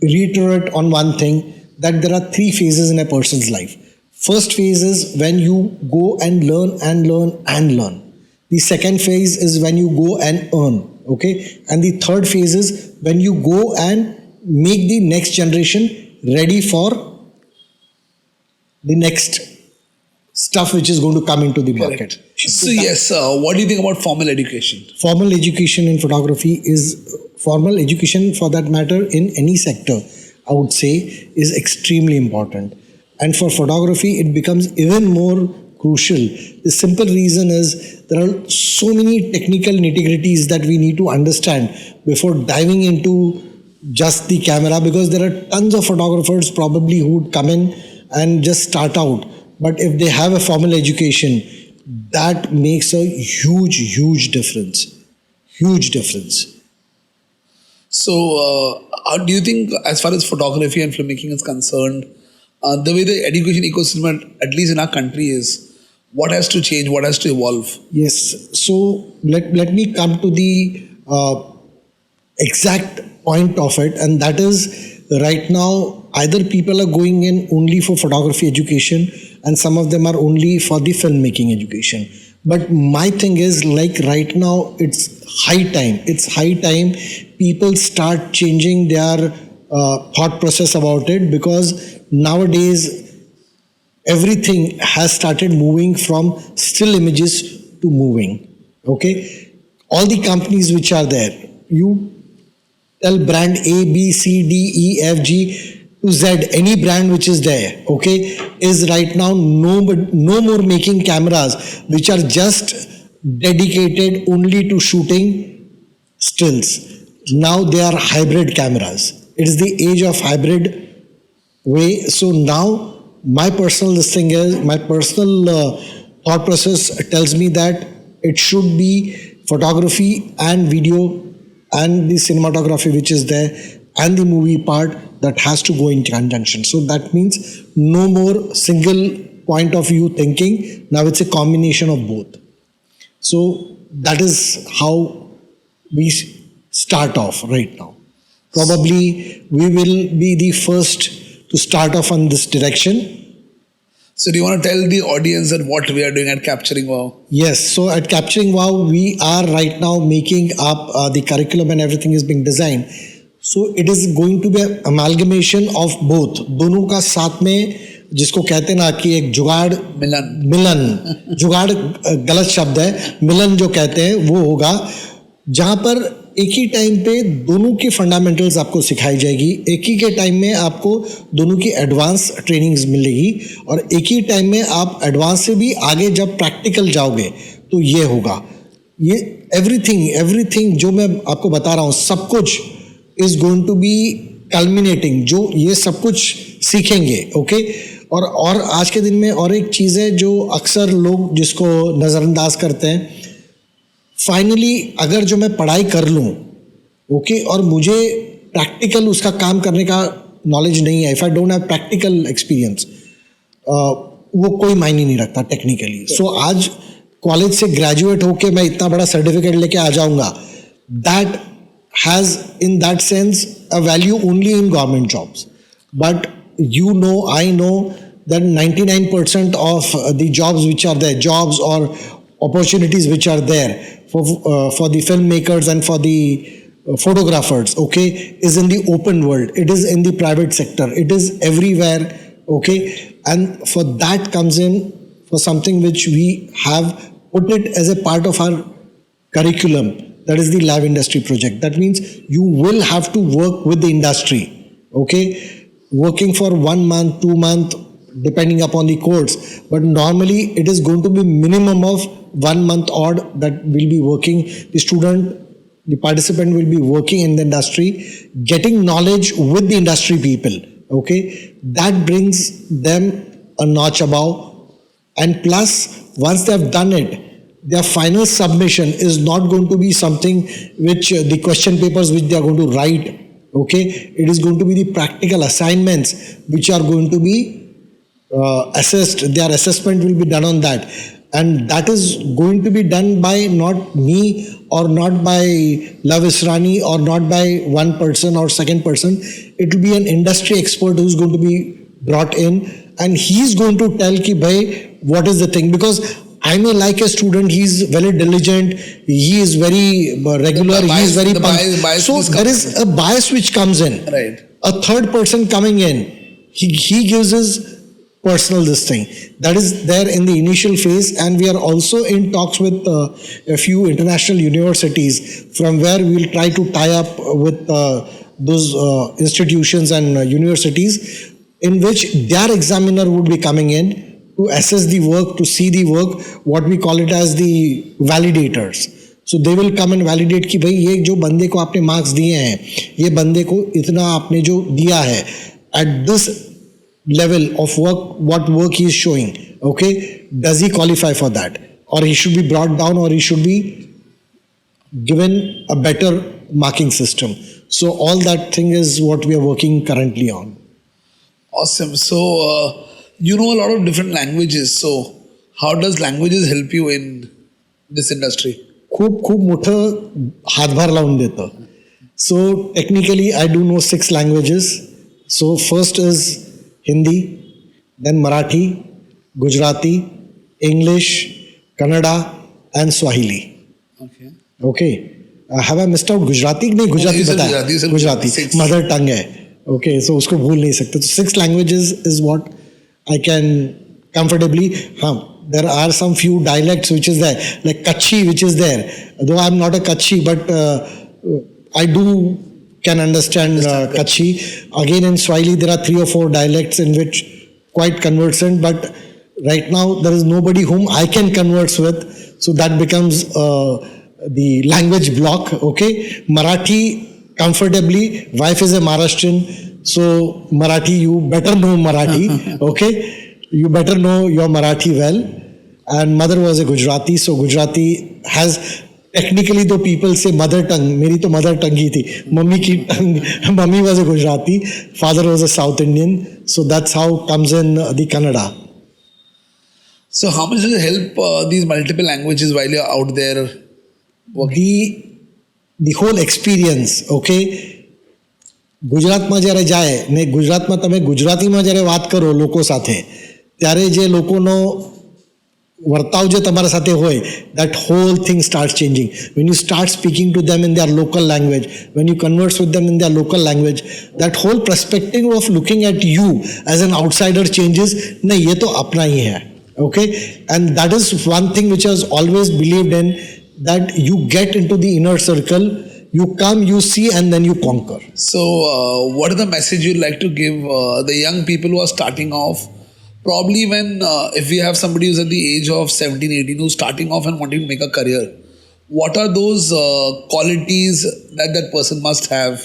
reiterate on one thing, that there are 3 phases in a person's life. First phase is when you go and learn and learn and learn. The second phase is when you go and earn. Okay, and the third phase is when you go and make the next generation ready for the next stuff which is going to come into the market.
So yes, what do you think about formal education?
Formal education in photography is formal education, for that matter, in any sector, I would say, is extremely important. And for photography, it becomes even more crucial. The simple reason is there are so many technical nitty-gritties that we need to understand before diving into just the camera, because there are tons of photographers probably who would come in and just start out. But if they have a formal education, that makes a huge difference. Huge difference.
So how do you think, as far as photography and filmmaking is concerned, the way the education ecosystem, at least in our country, is, what has to change, what has to evolve?
Yes. So let me come to the exact point of it, and that is, right now either people are going in only for photography education and some of them are only for the filmmaking education. But my thing is, like, right now it's high time people start changing their thought process about it, because nowadays everything has started moving from still images to moving. Okay, all the companies which are there, you tell brand A, B, C, D, E, F, G to Z, any brand which is there, okay, is right now no more making cameras which are just dedicated only to shooting stills. Now they are hybrid cameras. It is the age of hybrid way. So now my personal thought process tells me that it should be photography and video and the cinematography which is there and the movie part that has to go in conjunction. So that means no more single point of view thinking. Now it's a combination of both. So that is how we start off right now. Probably we will be the first to start off on this direction.
So do you want to tell the audience that what we are doing at Capturing Wow?
Yes, so at Capturing Wow, we are right now making up the curriculum and everything is being designed. So it is going to be an amalgamation of both. दोनों का साथ में, जिसको कहते हैं ना कि एक जुगाड़ मिलन जुगाड़ गलत शब्द है, मिलन जो कहते हैं वो होगा, जहाँ पर एक ही टाइम पे दोनों की फंडामेंटल्स आपको सिखाई जाएगी, एक ही के टाइम में आपको दोनों की एडवांस ट्रेनिंग्स मिलेगी, और एक ही टाइम में आप एडवांस से भी आगे जब प्रैक्टिकल जाओगे तो ये होगा. ये एवरीथिंग जो मैं आपको बता रहा हूँ, सब कुछ is going to be culminating, जो ये सब कुछ सीखेंगे. ओके, और आज के दिन में और एक चीज़ है जो अक्सर लोग जिसको नज़रअंदाज करते हैं, फाइनली अगर जो मैं पढ़ाई कर लूँ, ओके, और मुझे प्रैक्टिकल उसका काम करने का नॉलेज नहीं है, if I don't have practical experience, वो कोई मायने नहीं रखता टेक्निकली. सो आज कॉलेज से ग्रेजुएट होके मैं इतना बड़ा सर्टिफिकेट लेके आ जाऊँगा, that has in that sense a value only in government jobs. But you know, I know that 99% of the jobs which are there, jobs or opportunities which are there for the filmmakers and for the photographers, okay, is in the open world. It is in the private sector. It is everywhere, okay. And for that comes in for something which we have put it as a part of our curriculum. That is the live industry project. That means you will have to work with the industry, okay. Working for 1 month, 2 months, depending upon the course. But normally it is going to be minimum of 1 month odd that will be working. The participant will be working in the industry, getting knowledge with the industry people. Okay, that brings them a notch above. And plus, once they have done it, their final submission is not going to be something which the question papers which they are going to write. Okay, it is going to be the practical assignments which are going to be assessed. Their assessment will be done on that, and that is going to be done by not me or not by Luv Israni or not by one person or second person. It will be an industry expert who is going to be brought in, and he is going to tell ki bhai what is the thing, because I may like a student, he is very diligent, he is very regular, he is very
bias
so there is a bias which comes in.
Right.
A third person coming in, he gives his personal this thing. That is there in the initial phase, and we are also in talks with a few international universities from where we will try to tie up with those institutions and universities in which their examiner would be coming in to assess the work, to see the work, what we call it as the validators. So they will come and validate कि भाई ये जो बंदे को आपने marks दिए हैं, ये बंदे को इतना आपने जो दिया है, at this level of work, what work he is showing, okay, does he qualify for that? Or he should be brought down, or he should be given a better marking system. So all that thing is what we are working currently on.
Awesome. So, you know a lot of different languages. So, how does languages help you in this industry?
खूप मोठं हातभार लावून देतं. So technically I do know 6 languages. So first is Hindi, then Marathi, Gujarati, English, Kannada and Swahili.
Okay.
Okay. Have I missed out Gujarati? नहीं, Gujarati
you said
पता
Gujarati, you
है.
said
Gujarati.
six.
Mother tongue है. Okay, so उसको भूल नहीं सकते. So 6 languages is what I can comfortably. There are some few dialects which is there, like Kutchi which is there. Though I'm not a Kutchi, but I can understand Kutchi. Again in Swahili there are 3 or 4 dialects in which quite conversant, but right now there is nobody whom I can converse with. So that becomes the language block. Okay, Marathi comfortably. Wife is a Maharashtrian, so Marathi, you better know Marathi. Okay. You better know your Marathi well. And mother was a Gujarati, so Gujarati has technically, though people say mother tongue, meri to mother tongue hi thi. Mummy was a Gujarati, father was a South Indian, so that's how comes in the Kannada.
So, how much does it help these multiple languages while you're out there working?
The whole experience, okay. ગુજરાતમાં જ્યારે જાય ને ગુજરાતમાં તમે ગુજરાતીમાં જ્યારે વાત કરો લોકો સાથે, ત્યારે જે લોકોનો વર્તાવ જે તમારા સાથે હોય, that whole thing starts changing. When you start speaking to them in their local language, when you converse with them in their local language, that whole perspective of looking at you as an outsider changes. नहीं, ये तो अपना ही है. Okay, and that is one thing which I has always believed in, that you get into the inner circle, you come, you see, and then you conquer.
So, what is the message you'd like to give the young people who are starting off? Probably when, if we have somebody who's at the age of 17, 18, who's starting off and wanting to make a career, what are those qualities that that person must have?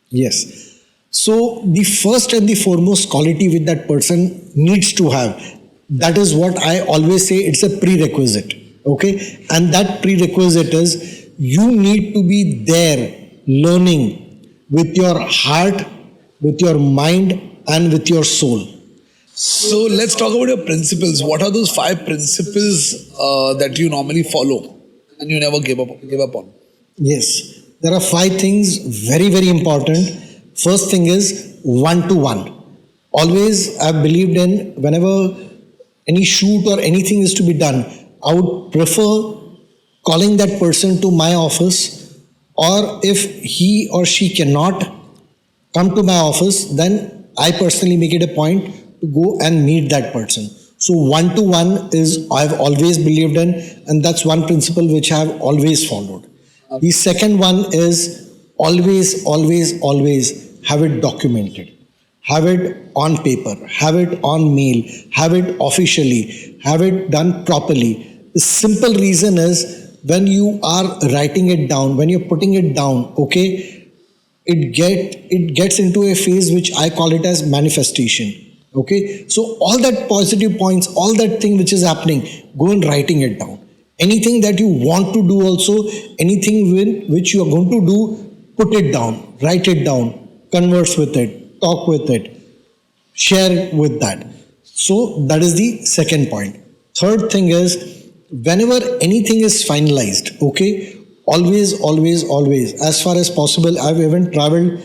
Yes. So, the first and the foremost quality which that person needs to have, that is what I always say, it's a prerequisite. Okay? And that prerequisite is, you need to be there learning with your heart, with your mind, and with your soul.
So let's talk about your principles. What are those 5 principles that you normally follow and you never give up on?
Yes, there are 5 things very, very important. First thing is 1-to-1. Always I've believed in, whenever any shoot or anything is to be done, I would prefer calling that person to my office, or if he or she cannot come to my office, then I personally make it a point to go and meet that person. So 1-to-1 is I've always believed in, and that's one principle which I've always followed. Okay. The second one is always have it documented. Have it on paper, have it on mail, have it officially, have it done properly. The simple reason is, when you are writing it down, when you're putting it down, okay, it gets into a phase which I call it as manifestation. Okay, so all that positive points, all that thing which is happening, go and writing it down. Anything that you want to do also, anything which you are going to do, put it down, write it down, converse with it, talk with it, share with that. So that is the second point. Third thing is, whenever anything is finalized, okay, always, as far as possible, I've even traveled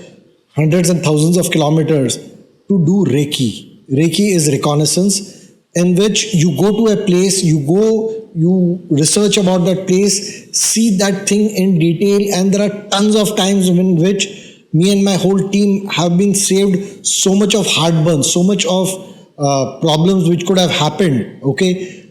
hundreds and thousands of kilometers to do Reiki. Reiki is reconnaissance, in which you go to a place, you research about that place, see that thing in detail, and there are tons of times in which me and my whole team have been saved so much of heartburn, so much of problems which could have happened, okay,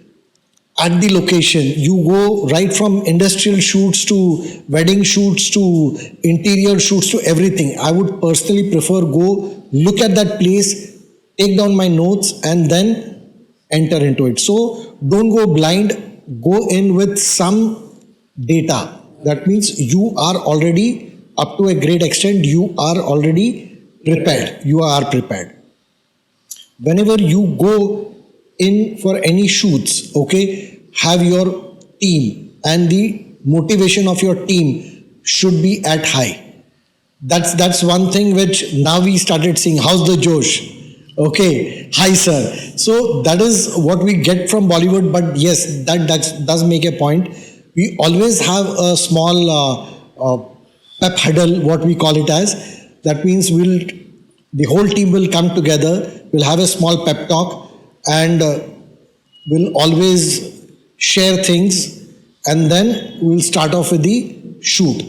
at the location. You go right from industrial shoots to wedding shoots to interior shoots to everything. I would personally prefer go look at that place, take down my notes, and then enter into it. So don't go blind, go in with some data. That means you are already, up to a great extent, you are already prepared. You are prepared. Whenever you go in for any shoots, okay, have your team, and the motivation of your team should be at high. That's one thing which now we started seeing. How's the Josh? Okay, hi sir. So that is what we get from Bollywood. But yes, that does make a point. We always have a small pep huddle, what we call it as. That means the whole team will come together. We'll have a small pep talk, and we'll always share things, and then we'll start off with the shoot.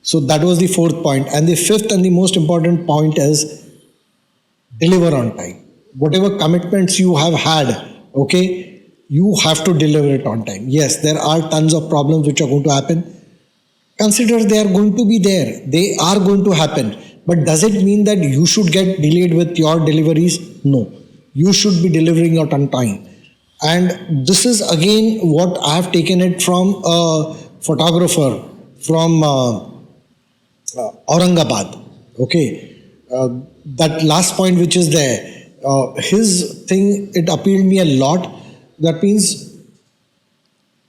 So that was the fourth point. And the fifth and the most important point is deliver on time. Whatever commitments you have had, okay, you have to deliver it on time. Yes, there are tons of problems which are going to happen. Consider they are going to be there. They are going to happen. But does it mean that you should get delayed with your deliveries? No. You should be delivering it on time. And this is again what I have taken it from a photographer from Aurangabad. Okay. That last point which is there, his thing, it appealed me a lot. That means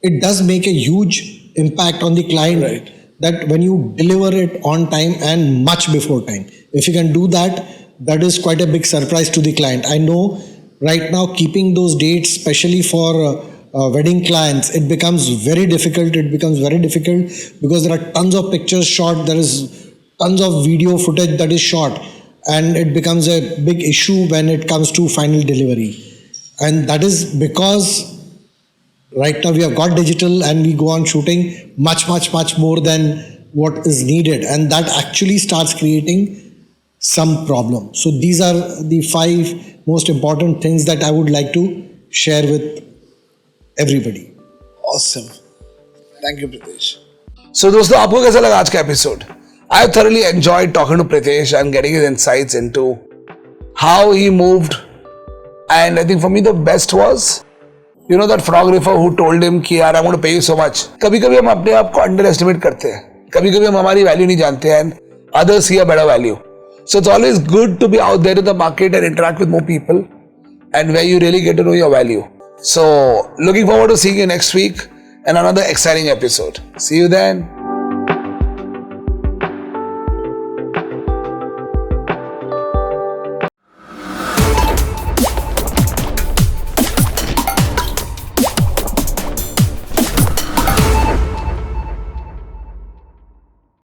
it does make a huge impact on the client, right? That when you deliver it on time and much before time, if you can do that, that is quite a big surprise to the client. I know right now keeping those dates, especially for wedding clients, it becomes very difficult. It becomes very difficult because there are tons of pictures shot, there is tons of video footage that is shot, and it becomes a big issue when it comes to final delivery. And that is because right now we have got digital and we go on shooting much more than what is needed, and that actually starts creating some problem. So these are the 5 most important things that I would like to share with everybody.
Awesome. Thank you, Pritesh. So दोस्तों, आपको कैसा लगा आज का episode? I thoroughly enjoyed talking to Pritesh and getting his insights into how he moved. And I think for me the best was, you know, that photographer who told him कि यार I'm going to pay you so much. कभी-कभी हम अपने आप को underestimate करते हैं. कभी-कभी हम हमारी value नहीं जानते हैं and others see a better value. So it's always good to be out there in the market and interact with more people, and where you really get to know your value. So looking forward to seeing you next week in another exciting episode. See you then.